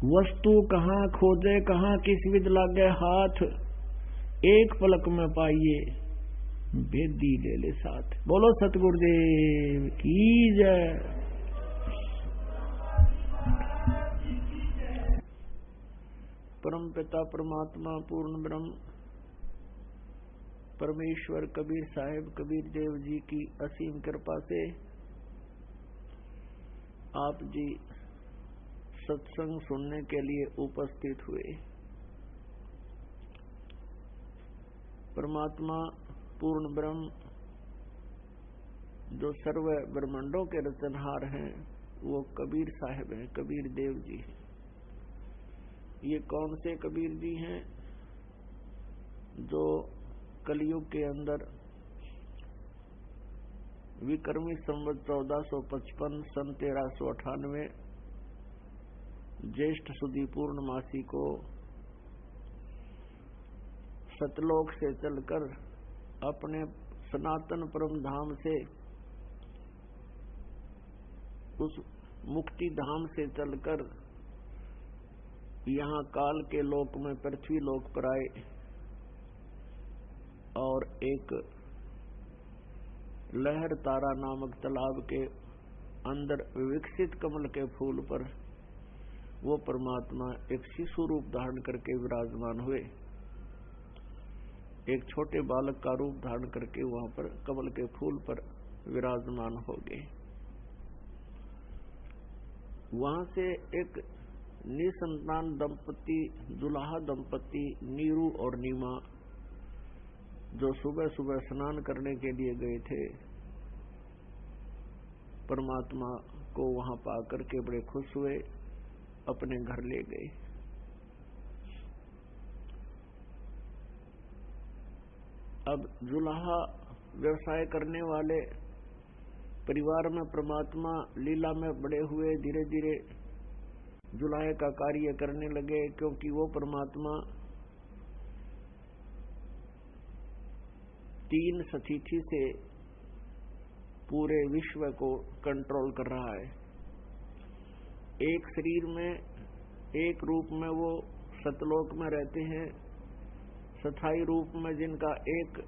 Speaker 2: वस्तु कहाँ खोजे कहाँ किस विद लागे हाथ, एक पलक में पाइए बेदी ले ले साथ। बोलो सतगुरुदेव की जय। परम पिता परमात्मा पूर्ण ब्रह्म परमेश्वर कबीर साहिब कबीर देव जी की असीम कृपा से आप जी सत्संग सुनने के लिए उपस्थित हुए। परमात्मा पूर्ण ब्रह्म जो सर्व ब्रह्मांडों के रचनहार हैं, वो कबीर साहिब हैं, कबीर देव जी हैं। ये कौन से कबीर जी हैं? जो कलयुग के अंदर विक्रमी संवत 1455 सन 1398 ज्येष्ठ सुदी पूर्णमासी को सतलोक से चलकर अपने सनातन परम धाम से, उस मुक्ति धाम से चलकर यहाँ काल के लोक में पृथ्वी लोक पर आए और एक लहर तारा नामक तालाब के अंदर विकसित कमल के फूल पर वो परमात्मा एक शिशु रूप धारण करके विराजमान हुए। एक छोटे बालक का रूप धारण करके वहां पर कमल के फूल पर विराजमान हो गए। वहां से एक निसंतान दंपति, दुल्हा दंपति नीरू और नीमा, जो सुबह सुबह स्नान करने के लिए गए थे, परमात्मा को वहां पाकर के बड़े खुश हुए, अपने घर ले गए। अब जुलाहा व्यवसाय करने वाले परिवार में परमात्मा लीला में बड़े हुए, धीरे धीरे जुलाहे का कार्य करने लगे, क्योंकि वो परमात्मा 3 सतिथि से पूरे विश्व को कंट्रोल कर रहा है। एक शरीर में, एक रूप में वो सतलोक में रहते हैं, स्थायी रूप में जिनका एक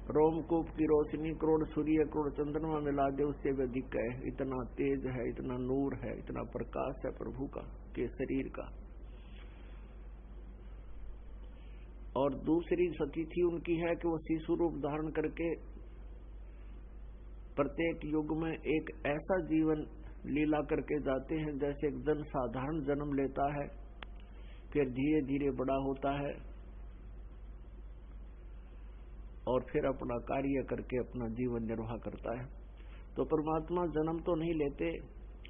Speaker 2: रोमकूप की रोशनी करोड़ सूर्य करोड़ चंद्रमा मिला दे उससे भी अधिक है। इतना तेज है, इतना नूर है, इतना प्रकाश है प्रभु का के शरीर का। और दूसरी सतिथि उनकी है कि वो शिशु रूप धारण करके प्रत्येक युग में एक ऐसा जीवन लीला करके जाते हैं जैसे एक जन साधारण जन्म लेता है, फिर धीरे धीरे बड़ा होता है और फिर अपना कार्य करके अपना जीवन निर्वाह करता है। तो परमात्मा जन्म तो नहीं लेते,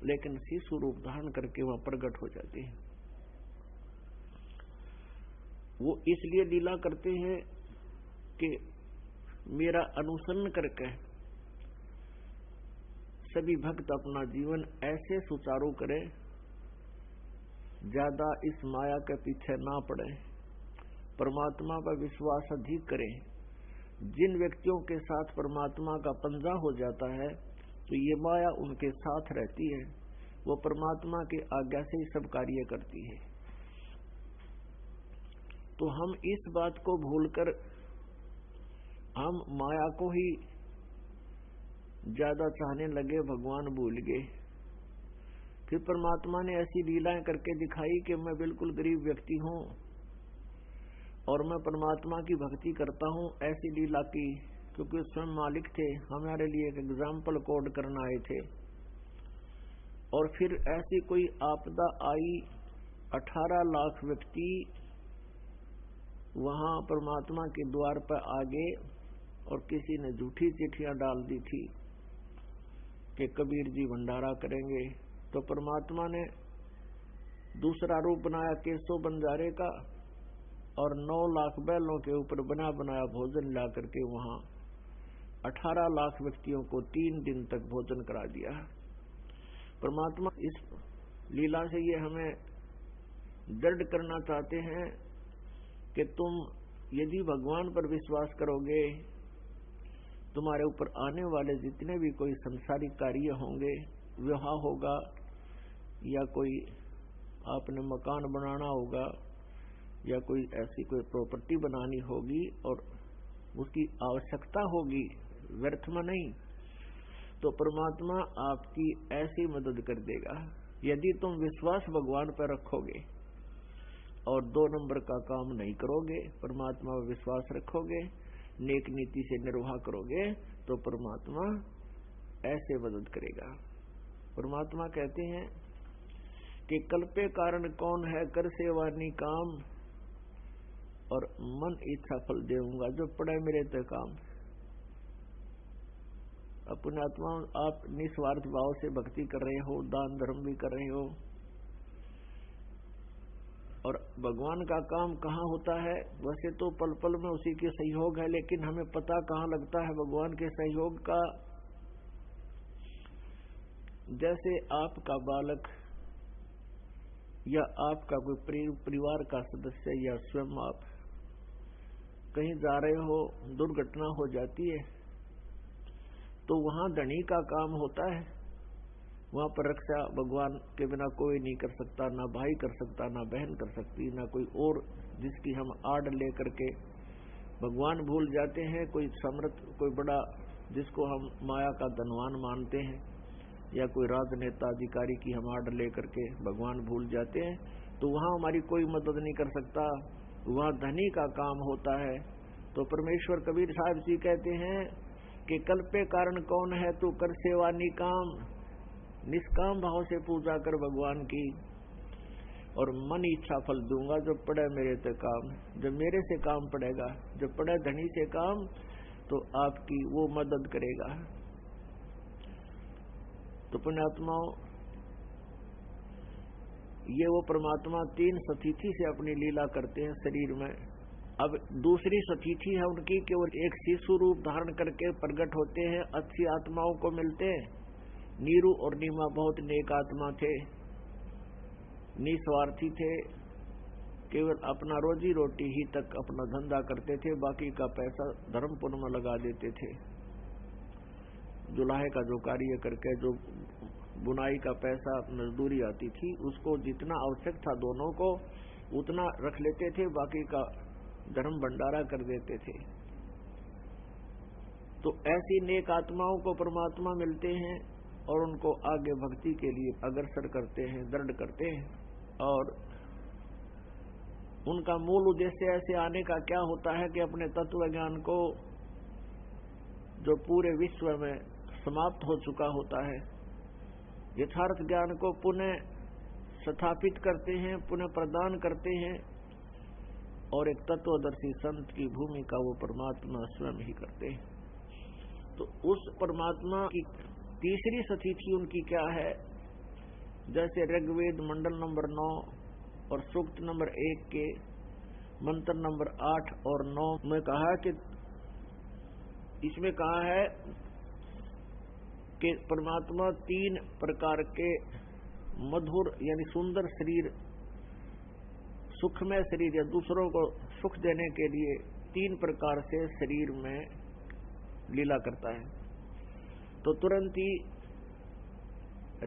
Speaker 2: लेकिन शिशु रूप धारण करके वह प्रकट हो जाते हैं। वो इसलिए लीला करते हैं कि मेरा अनुसरण करके सभी भक्त अपना जीवन ऐसे सुचारू करे, ज्यादा इस माया के पीछे ना पड़े, परमात्मा पर विश्वास अधिक करें। जिन व्यक्तियों के साथ परमात्मा का पंजा हो जाता है तो ये माया उनके साथ रहती है, वो परमात्मा की आज्ञा से ही सब कार्य करती है। तो हम इस बात को भूलकर हम माया को ही ज्यादा चाहने लगे, भगवान भूल गए। फिर परमात्मा ने ऐसी लीलाएं करके दिखाई कि मैं बिल्कुल गरीब व्यक्ति हूं और मैं परमात्मा की भक्ति करता हूं, ऐसी लीला की, क्योंकि स्वयं मालिक थे, हमारे लिए एक एग्जाम्पल कोड करना आए थे। और फिर ऐसी कोई आपदा आई, 18 लाख व्यक्ति वहां परमात्मा के द्वार पर आ गए और किसी ने झूठी चिट्ठियां डाल दी थी कि कबीर जी भंडारा करेंगे। तो परमात्मा ने दूसरा रूप बनाया केशव बंजारे का और 9 लाख बैलों के ऊपर बना बनाया भोजन ला करके वहां 18 लाख व्यक्तियों को 3 दिन तक भोजन करा दिया। परमात्मा इस लीला से ये हमें दृढ़ करना चाहते हैं कि तुम यदि भगवान पर विश्वास करोगे, तुम्हारे ऊपर आने वाले जितने भी कोई संसारिक कार्य होंगे, विवाह होगा या कोई आपने मकान बनाना होगा या कोई ऐसी कोई प्रॉपर्टी बनानी होगी और उसकी आवश्यकता होगी, व्यर्थ में नहीं, तो परमात्मा आपकी ऐसी मदद कर देगा यदि तुम विश्वास भगवान पर रखोगे और 2 नंबर का काम नहीं करोगे, परमात्मा पर विश्वास रखोगे, नेक नीति से निर्वाह करोगे, तो परमात्मा ऐसे मदद करेगा। परमात्मा कहते हैं कि कल्पे कारण कौन है, कर सेवा निकाम और मन इच्छा फल देऊंगा, जो पड़े मेरे ते काम। अपने आत्मा आप निस्वार्थ भाव से भक्ति कर रहे हो, दान धर्म भी कर रहे हो, और भगवान का काम कहाँ होता है? वैसे तो पल पल में उसी के सहयोग है, लेकिन हमें पता कहाँ लगता है भगवान के सहयोग का? जैसे आपका बालक या आपका कोई परिवार का सदस्य या स्वयं आप कहीं जा रहे हो, दुर्घटना हो जाती है, तो वहां धनी का काम होता है, वहां पर रक्षा भगवान के बिना कोई नहीं कर सकता, ना भाई कर सकता, ना बहन कर सकती, ना कोई और जिसकी हम आड़ लेकर के भगवान भूल जाते हैं। कोई समर्थ, कोई बड़ा जिसको हम माया का धनवान मानते हैं, या कोई राजनेता अधिकारी की हम आड़ लेकर के भगवान भूल जाते हैं, तो वहां हमारी कोई मदद नहीं कर सकता, वहां धनी का काम होता है। तो परमेश्वर कबीर साहब जी कहते हैं कि कल्पे कारण कौन है, तू कर सेवा निकाम, निष्काम भाव से पूजा कर भगवान की, और मन इच्छा फल दूंगा, जो पड़े मेरे ते काम। जब मेरे से काम पड़ेगा, जब पड़े धनी से काम, तो आपकी वो मदद करेगा। तो पुण्यात्माओं, ये वो परमात्मा 3 सतिथि से अपनी लीला करते हैं शरीर में। अब दूसरी सतिथि है उनकी कि वो एक शिशु रूप धारण करके प्रकट होते हैं, अच्छी आत्माओं को मिलते हैं। नीरू और नीमा बहुत नेक आत्मा थे, निस्वार्थी थे, केवल अपना रोजी रोटी ही तक अपना धंधा करते थे, बाकी का पैसा धर्म पुण्य में लगा देते थे। जुलाहे का जो कार्य करके जो बुनाई का पैसा मजदूरी आती थी, उसको जितना आवश्यक था दोनों को उतना रख लेते थे, बाकी का धर्म भंडारा कर देते थे। तो ऐसी नेक आत्माओं को परमात्मा मिलते हैं और उनको आगे भक्ति के लिए अग्रसर करते हैं, दृढ़ करते हैं। और उनका मूल उद्देश्य ऐसे आने का क्या होता है कि अपने तत्व ज्ञान को जो पूरे विश्व में समाप्त हो चुका होता है, यथार्थ ज्ञान को पुनः स्थापित करते हैं, पुनः प्रदान करते हैं। और एक तत्वदर्शी संत की भूमिका वो परमात्मा स्वयं ही करते हैं। तो उस परमात्मा की तीसरी स्थिति उनकी क्या है? जैसे ऋग्वेद मंडल नंबर 9 और सूक्त नंबर 1 के मंत्र नंबर 8 और 9 में कहा कि इसमें कहा है कि परमात्मा 3 प्रकार के मधुर यानी सुंदर शरीर, सुखमय शरीर या दूसरों को सुख देने के लिए 3 प्रकार से शरीर में लीला करता है। तो तुरंत ही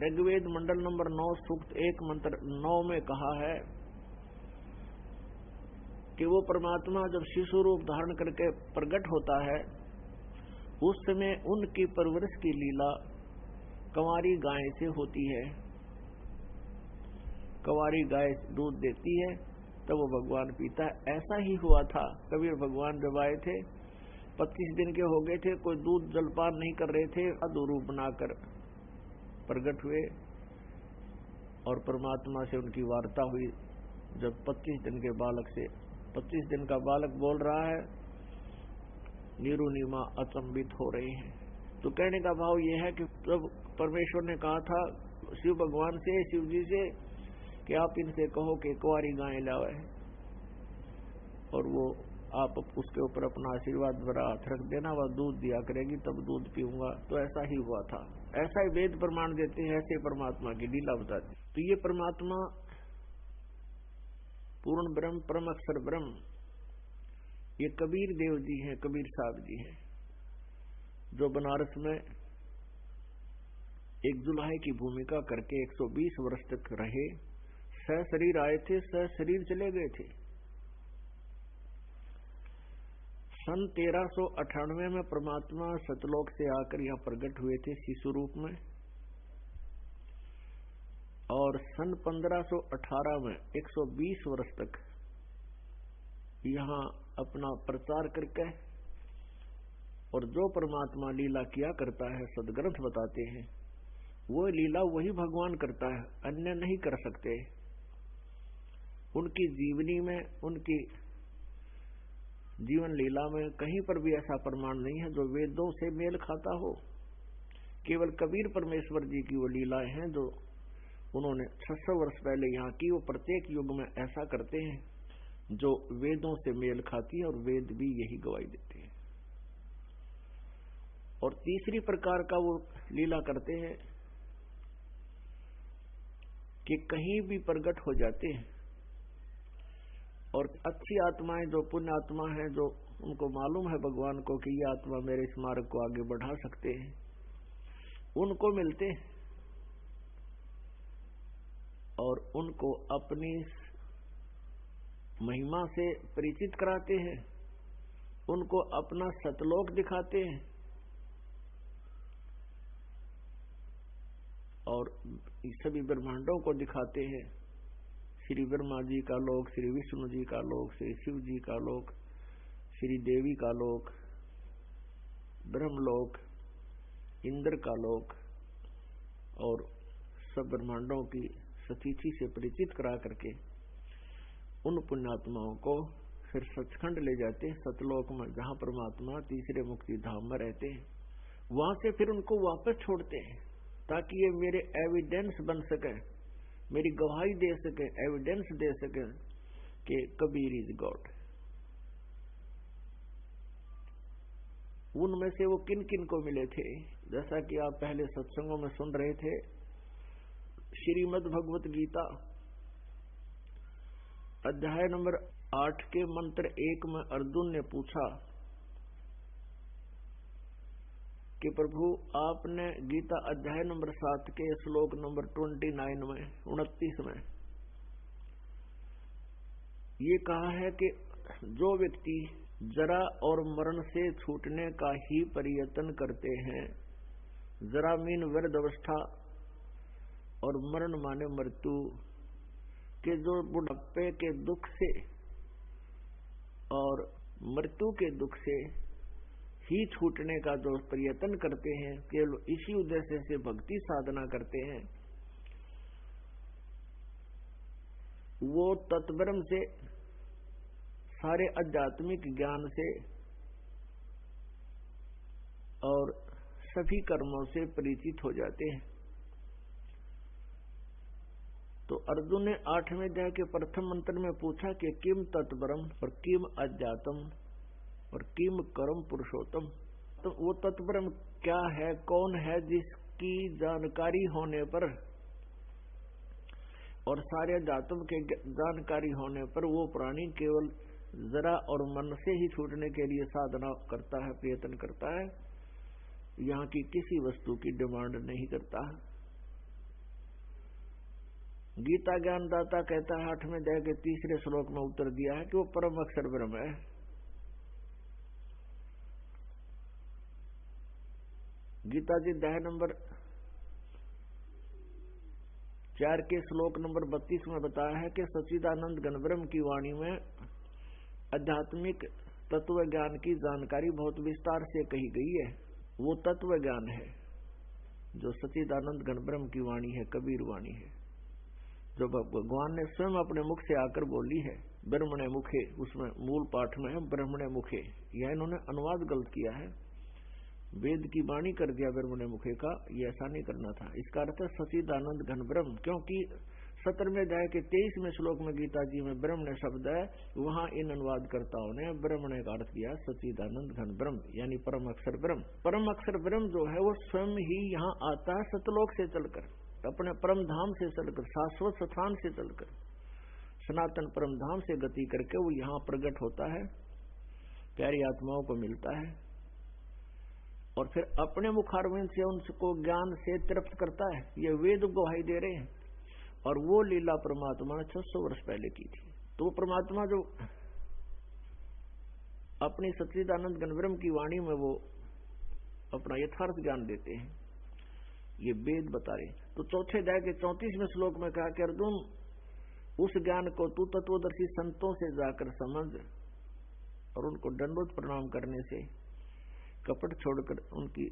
Speaker 2: ऋग्वेद मंडल नंबर 9 सूक्त 1 मंत्र 9 में कहा है कि वो परमात्मा जब शिशु रूप धारण करके प्रकट होता है, उस समय उनकी परवरिश की लीला कंवारी गाय से होती है। कंवारी गाय दूध देती है तब वो भगवान पीता है। ऐसा ही हुआ था। कबीर भगवान जब आए थे, 25 दिन के हो गए थे, कोई दूध जलपान नहीं कर रहे थे, दो रूप बनाकर प्रकट हुए और परमात्मा से उनकी वार्ता हुई। जब 25 दिन के बालक से 25 दिन का बालक बोल रहा है, नीरू नीमा अचंबित हो रहे हैं। तो कहने का भाव यह है कि तब परमेश्वर ने कहा था शिव भगवान से, शिव जी से, कि आप इनसे कहो कि कुंवारी गाय लावे, और वो आप उसके ऊपर अपना आशीर्वाद भरा हाथ रख देना, वह दूध दिया करेगी, तब दूध पीऊंगा। तो ऐसा ही हुआ था। ऐसा ही वेद प्रमाण देते हैं, ऐसे परमात्मा की लीला बताते। तो ये परमात्मा पूर्ण ब्रह्म, परम अक्षर ब्रह्म, ये कबीर देव जी हैं, कबीर साहब जी हैं, जो बनारस में एक जुलाहे की भूमिका करके 120 वर्ष तक रहे। सह शरीर आए थे, सह शरीर चले गए थे। सन 1398 में परमात्मा सतलोक से आकर यहाँ प्रकट हुए थे शिशु रूप में, और सन 1518 में 120 वर्ष तक यहाँ अपना प्रचार करके, और जो परमात्मा लीला किया करता है, सदग्रंथ बताते हैं, वो लीला वही भगवान करता है, अन्य नहीं कर सकते। उनकी जीवनी में, उनकी जीवन लीला में कहीं पर भी ऐसा प्रमाण नहीं है जो वेदों से मेल खाता हो। केवल कबीर परमेश्वर जी की वो लीलाएं हैं जो उन्होंने 600 वर्ष पहले यहाँ की। वो प्रत्येक युग में ऐसा करते हैं जो वेदों से मेल खाती है, और वेद भी यही गवाही देते हैं। और तीसरी प्रकार का वो लीला करते हैं कि कहीं भी प्रकट हो जाते हैं, और अच्छी आत्माएं, जो पुण्य आत्मा है, जो उनको मालूम है भगवान को कि ये आत्मा मेरे इस मार्ग को आगे बढ़ा सकते हैं, उनको मिलते हैं और उनको अपनी महिमा से परिचित कराते हैं, उनको अपना सतलोक दिखाते हैं, और सभी ब्रह्मांडों को दिखाते हैं। श्री ब्रह्मा जी का लोक, श्री विष्णु जी का लोक, श्री शिव जी का लोक, श्री देवी का लोक, ब्रह्मलोक, इंद्र का लोक, और सब ब्रह्मांडों की स्थिति से परिचित करा करके उन पुण्यात्माओं को फिर सचखंड ले जाते हैं, सतलोक में, जहां परमात्मा तीसरे मुक्ति धाम में रहते हैं। वहां से फिर उनको वापस छोड़ते हैं ताकि ये मेरे एविडेंस बन सके, मेरी गवाही दे सके, एविडेंस दे सके कि कबीर इज गॉड। उनमें से वो किन किन को मिले थे, जैसा कि आप पहले सत्संगों में सुन रहे थे, श्रीमद् भगवत गीता अध्याय नंबर 8 के मंत्र 1 में अर्जुन ने पूछा कि प्रभु आपने गीता अध्याय नंबर 7 के श्लोक नंबर 29 में 29 में ये कहा है कि जो व्यक्ति जरा और मरण से छूटने का ही प्रयत्न करते हैं। जरा मीन वृद्ध अवस्था और मरण माने मृत्यु के जो बुढ़ापे के दुख से और मृत्यु के दुख से ही छूटने का जो प्रयत्न करते हैं, केवल इसी उद्देश्य से भक्ति साधना करते हैं, वो तत्ब्रह्म से सारे आध्यात्मिक ज्ञान से और सभी कर्मों से परिचित हो जाते हैं। तो अर्जुन ने 8वें अध्याय के प्रथम मंत्र में पूछा कि किम तत्ब्रह्म और किम अध्यात्म और किम कर्म पुरुषोत्तम। तो वो तत्ब्रह्म क्या है, कौन है, जिसकी जानकारी होने पर और सारे अध्यात्म के जानकारी होने पर वो प्राणी केवल जरा और मन से ही छूटने के लिए साधना करता है, प्रयत्न करता है, यहाँ की किसी वस्तु की डिमांड नहीं करता। गीता ज्ञानदाता कहता है 8वें अध्याय के 3रे श्लोक में उत्तर दिया है कि वो परम अक्षर ब्रह्म है। गीता जी अध्याय नंबर 4 के श्लोक नंबर 32 में बताया है कि सच्चिदानंद घन ब्रह्म की वाणी में आध्यात्मिक तत्व ज्ञान की जानकारी बहुत विस्तार से कही गई है। वो तत्व ज्ञान है जो सच्चिदानंद घन ब्रह्म की वाणी है, कबीर वाणी है, जो भगवान ने स्वयं अपने मुख से आकर बोली है। ब्रह्मणे मुखे, उसमें मूल पाठ में है ब्रह्मणे मुखे, यह इन्होंने अनुवाद गलत किया है, वेद की वाणी कर दिया ब्रह्मणे मुखे का, ये ऐसा नहीं करना था। इसका अर्थ है सच्चिदानंद घन ब्रह्म, क्योंकि 17वें अध्याय के 23वें श्लोक में गीता जी में ब्रह्मणे शब्द है, वहां इन अनुवादकर्ताओं ने ब्रह्मणे का अर्थ किया सच्चिदानंद घन ब्रह्म, यानी परम अक्षर ब्रह्म। परम अक्षर ब्रह्म जो है वो स्वयं ही यहाँ आता है सतलोक से चलकर, अपने परम धाम से चलकर, शाश्वत स्थान से चलकर, सनातन परम धाम से गति करके वो यहाँ प्रकट होता है, प्यारी आत्माओं को मिलता है और फिर अपने मुखारविंद से उनको ज्ञान से तृप्त करता है। ये वेद गवाही दे रहे हैं। और वो लीला परमात्मा ने 600 वर्ष पहले की थी। तो परमात्मा जो अपनी सच्चिदानंद घन ब्रह्म की वाणी में वो अपना यथार्थ ज्ञान देते हैं, ये वेद बता रहे। तो चौथे अध्याय के 34वें श्लोक में कहा कि अर्जुन, उस ज्ञान को तू तत्वदर्शी संतों से जाकर समझ और उनको दंडवत प्रणाम करने से, कपट छोड़कर उनकी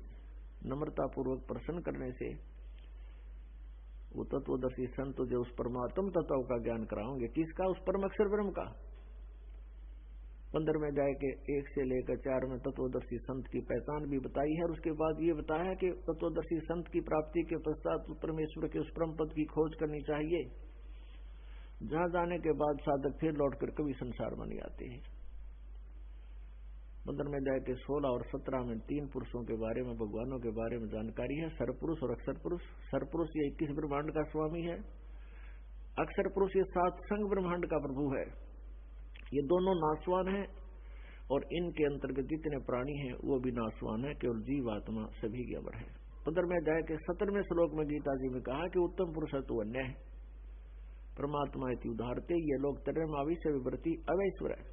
Speaker 2: नम्रता पूर्वक प्रसन्न करने से वो तत्वदर्शी संत जो उस परमात्म तत्व का ज्ञान कराओगे। किसका? उस परम अक्षर ब्रह्म का। 15वें अध्याय के 1 से लेकर 4 में तत्वदर्शी संत की पहचान भी बताई है और उसके बाद ये बताया है कि तत्वदर्शी संत की प्राप्ति के पश्चात परमेश्वर के उस परम पद की खोज करनी चाहिए, जहां जाने के बाद साधक फिर लौटकर कभी संसार में नहीं आते हैं। 15वें अध्याय के 16 और 17 में 3 पुरुषों के बारे में, भगवानों के बारे में जानकारी है, सरपुरुष और अक्षर पुरुष। सरपुरुष ये 21 ब्रह्मांड का स्वामी है, अक्षर पुरुष ये 7 संग ब्रह्मांड का प्रभु है। ये दोनों नाशवान हैं और इनके अंतर्गत जितने प्राणी हैं वो भी नाशवान है, केवल जीव आत्मा सभी के अमर है। 15वें अध्याय के 17वें श्लोक में गीता जी में कहा कि उत्तम पुरुष तो अन्य है, परमात्मा इति उदाहरते, ये लोग तरमावि से विवृति अवैश्वर है,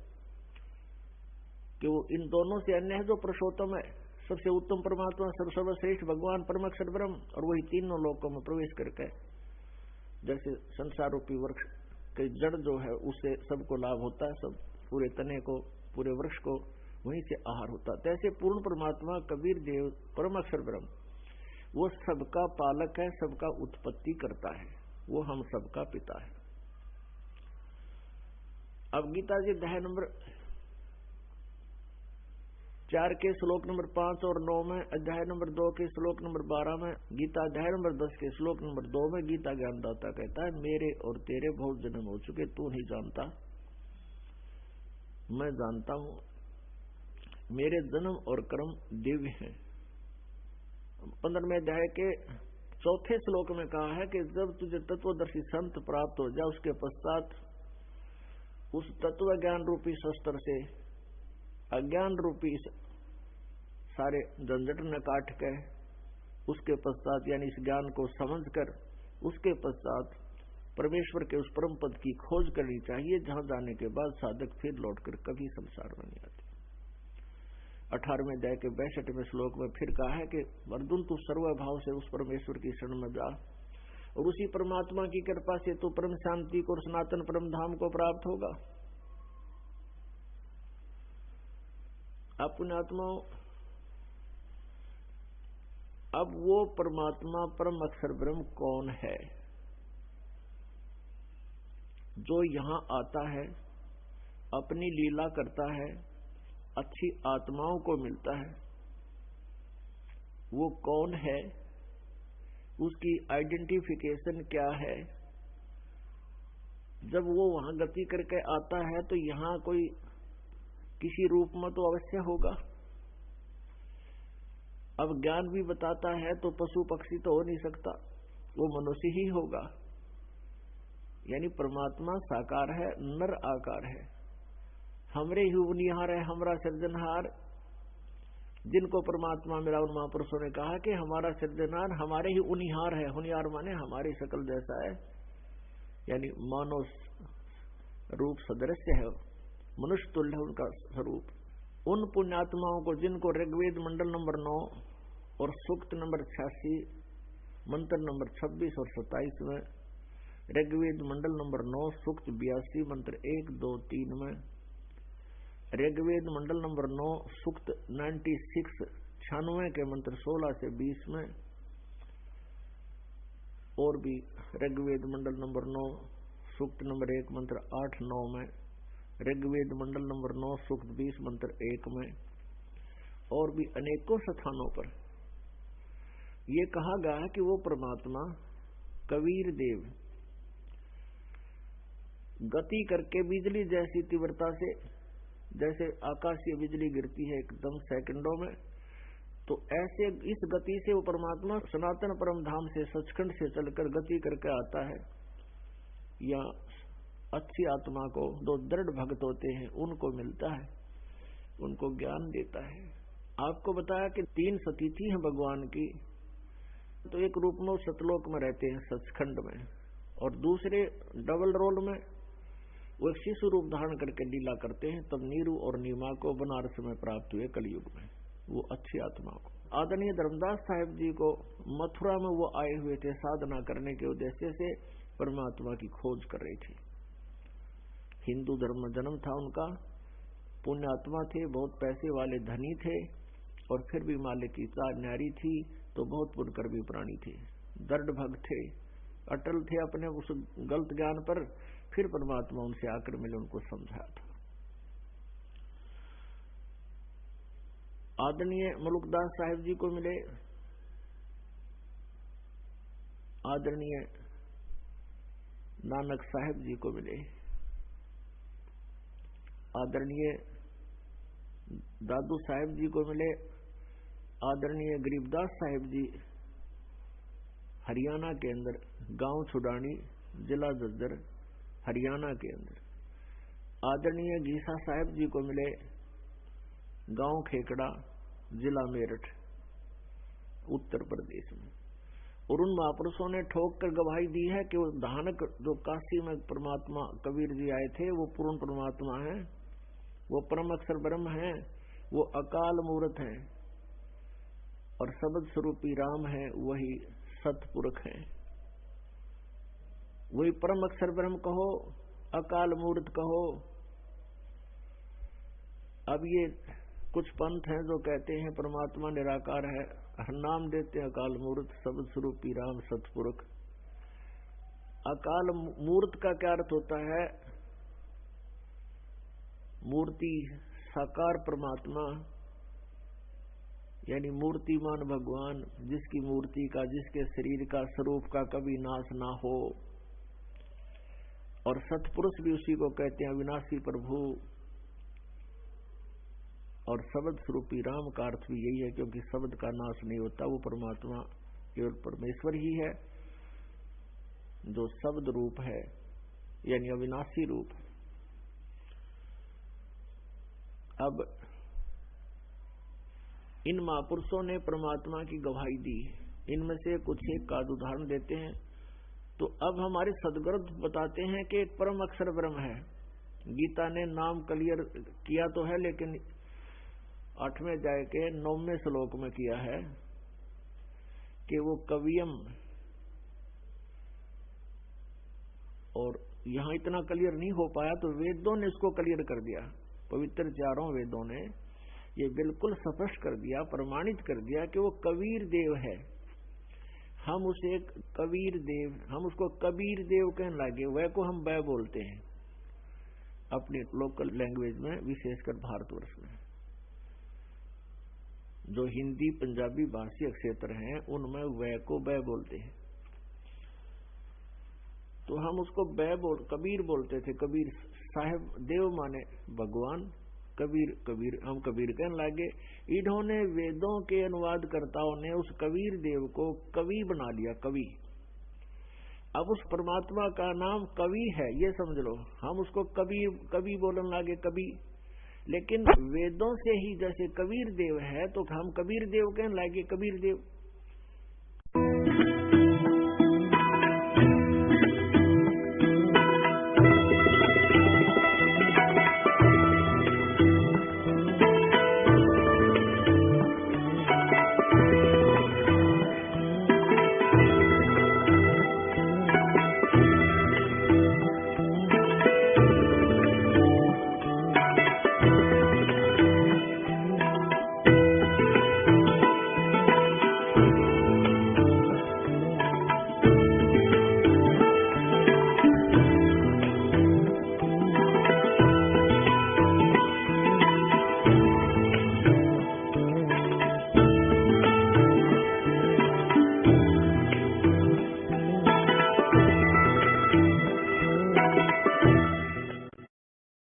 Speaker 2: कि वो इन दोनों से अन्य है जो पुरुषोत्तम है, सबसे उत्तम परमात्मा, सर्वश्रेष्ठ भगवान परम अक्षर ब्रह्म, और वही तीनों लोकों में प्रवेश करके जैसे संसार रूपी वृक्ष के जड़ जो है उससे सबको लाभ होता है, सब पूरे तने को, पूरे वृक्ष को वहीं से आहार होता है, तैसे पूर्ण परमात्मा कबीर देव परम अक्षर ब्रह्म वो सबका पालक है, सबका उत्पत्ति करता है, वो हम सबका पिता है। अब गीता जी अध्याय नंबर 4 के श्लोक नंबर 5 और 9 में, अध्याय नंबर 2 के श्लोक नंबर 12 में, गीता अध्याय नंबर 10 के श्लोक नंबर 2 में गीता ज्ञानदाता कहता है, मेरे और तेरे बहुत जन्म हो चुके, तू नहीं जानता, मैं जानता हूं, मेरे जन्म और कर्म दिव्य हैं। 15वें अध्याय के 4थे श्लोक में कहा है कि जब तुझे तत्वदर्शी संत प्राप्त हो जाए, उसके पश्चात उस तत्व ज्ञान रूपी शस्त्र से अज्ञान रूपी सारे झंझट न काट के उसके पश्चात यानी इस ज्ञान को समझकर उसके पश्चात परमेश्वर के उस परम पद की खोज करनी चाहिए, जहां जाने के बाद साधक फिर लौटकर कभी संसार में नहीं आते। 18वें अध्याय के 62वें श्लोक में फिर कहा है कि अर्जुन तू सर्वभाव से उस परमेश्वर की शरण में जा और उसी परमात्मा की कृपा से तो परम शांति को और सनातन परम धाम को प्राप्त होगा। अपने आत्माओं, अब वो परमात्मा परम अक्षर ब्रह्म कौन है जो यहां आता है, अपनी लीला करता है, अच्छी आत्माओं को मिलता है? वो कौन है? उसकी आइडेंटिफिकेशन क्या है? जब वो वहां गति करके आता है तो यहां कोई किसी रूप में तो अवश्य होगा। अब ज्ञान भी बताता है तो पशु पक्षी तो हो नहीं सकता, वो मनुष्य ही होगा। यानी परमात्मा साकार है, नर आकार है, हमरे ही उनिहार है, हमरा सृजनहार। जिनको परमात्मा मिला उन महापुरुषों ने कहा कि हमारा सृजनहार हमारे ही उनिहार है। हुनियार माने हमारी शकल जैसा है, यानी मानव रूप सदृश्य है, मनुष्य तुल्य है उनका स्वरूप। उन पुण्यात्माओं को जिनको ऋग्वेद मंडल नंबर 9 और सूक्त नंबर 86, मंत्र नंबर 26 और 27 में, ऋग्वेद मंडल नंबर 9 सूक्त 82 मंत्र 1, 2, 3 में, ऋग्वेद मंडल नंबर 9 सूक्त 96 96 के मंत्र 16 से 20 में, और भी ऋग्वेद मंडल नंबर 9 सूक्त नंबर 1 मंत्र 8, 9 में, ऋग्वेद मंडल नंबर 9 सूक्त 20 मंत्र 1 में, और भी अनेकों स्थानों पर ये कहा गया है कि वो परमात्मा कबीर देव गति करके बिजली जैसी तीव्रता से, जैसे आकाशीय बिजली गिरती है एकदम सेकंडों में, तो ऐसे इस गति से वो परमात्मा सनातन परम धाम से सचखंड से चलकर गति करके आता है। या अच्छी आत्मा को जो दृढ़ भक्त होते हैं उनको मिलता है, उनको ज्ञान देता है। आपको बताया कि 3 सतीथि हैं भगवान की, तो एक रूप में सतलोक में रहते हैं सचखंड में, और दूसरे डबल रोल में वो एक शिशु रूप धारण करके लीला करते हैं। तब नीरू और नीमा को बनारस में प्राप्त हुए कलयुग में, वो अच्छी आत्मा को। आदरणीय धर्मदास साहिब जी को मथुरा में वो आए हुए थे साधना करने के उद्देश्य से, परमात्मा की खोज कर रही थी। हिंदू धर्म में जन्म था उनका, पुण्यात्मा थे, बहुत पैसे वाले धनी थे, और फिर भी मालिक की न्यारी थी, तो बहुत पुण्यकर्मी प्राणी थे, दृढ़ भक्त थे, अटल थे अपने उस गलत ज्ञान पर। फिर परमात्मा उनसे आकर मिले, उनको समझाया था। आदरणीय मलुकदास साहिब जी को मिले, आदरणीय नानक साहिब जी को मिले, आदरणीय दादू साहिब जी को मिले, आदरणीय गरीबदास साहिब जी हरियाणा के अंदर, गांव छुडानी, जिला झज्जर, हरियाणा के अंदर। आदरणीय गीसा साहिब जी को मिले, गांव खेकड़ा, जिला मेरठ, उत्तर प्रदेश में। और उन महापुरुषों ने ठोक कर गवाही दी है कि वो धानक जो काशी में परमात्मा कबीर जी आए थे वो पूर्ण परमात्मा है, वो परम अक्षर ब्रह्म है, वो अकाल मूर्त है, और शब्द स्वरूपी राम है, वही सतपुरुष है। वही परम अक्षर ब्रह्म कहो, अकाल मूर्त कहो। अब ये कुछ पंथ हैं जो कहते हैं परमात्मा निराकार है, हर नाम देते हैं अकाल मूर्त, शब्द स्वरूपी राम, सतपुरुष। अकाल मूर्त का क्या अर्थ होता है? मूर्ति साकार परमात्मा, यानी मूर्तिमान भगवान, जिसकी मूर्ति का, जिसके शरीर का, स्वरूप का कभी नाश ना हो। और सतपुरुष भी उसी को कहते हैं, अविनाशी प्रभु। और शब्द स्वरूपी राम का अर्थ भी यही है, क्योंकि शब्द का नाश नहीं होता, वो परमात्मा केवल परमेश्वर ही है जो शब्द रूप है, यानी अविनाशी रूप है। अब इन महापुरुषों ने परमात्मा की गवाही दी, इनमें से कुछ एक का उदाहरण देते हैं। तो अब हमारे सदगुरु बताते हैं कि एक परम अक्षर ब्रह्म है। गीता ने नाम क्लियर किया तो है, लेकिन 8वें अध्याय के 9वें श्लोक में किया है कि वो कवियम, और यहां इतना क्लियर नहीं हो पाया तो वेदों ने इसको क्लियर कर दिया। पवित्र चारों वेदों ने ये बिल्कुल स्पष्ट कर दिया, प्रमाणित कर दिया कि वो कबीर देव है। हम उसे कबीर देव, हम उसको कबीर देव कहने लगे। वह को हम वह बोलते हैं अपनी लोकल लैंग्वेज में, विशेषकर भारतवर्ष में। जो हिंदी पंजाबी भाषी क्षेत्र हैं उनमें वह को वह बोलते हैं। तो हम उसको कबीर बोलते थे। कबीर साहब, देव माने भगवान, कबीर कबीर, हम कबीर कहने लगे। इन्होंने वेदों के अनुवादकर्ताओं ने उस कबीर देव को कवि बना लिया, कवि। अब उस परमात्मा का नाम कवि है, ये समझ लो। हम उसको कवि बोलने लगे, कवि। लेकिन वेदों से ही जैसे कबीर देव है तो हम कबीर देव कहने लगे, कबीर देव।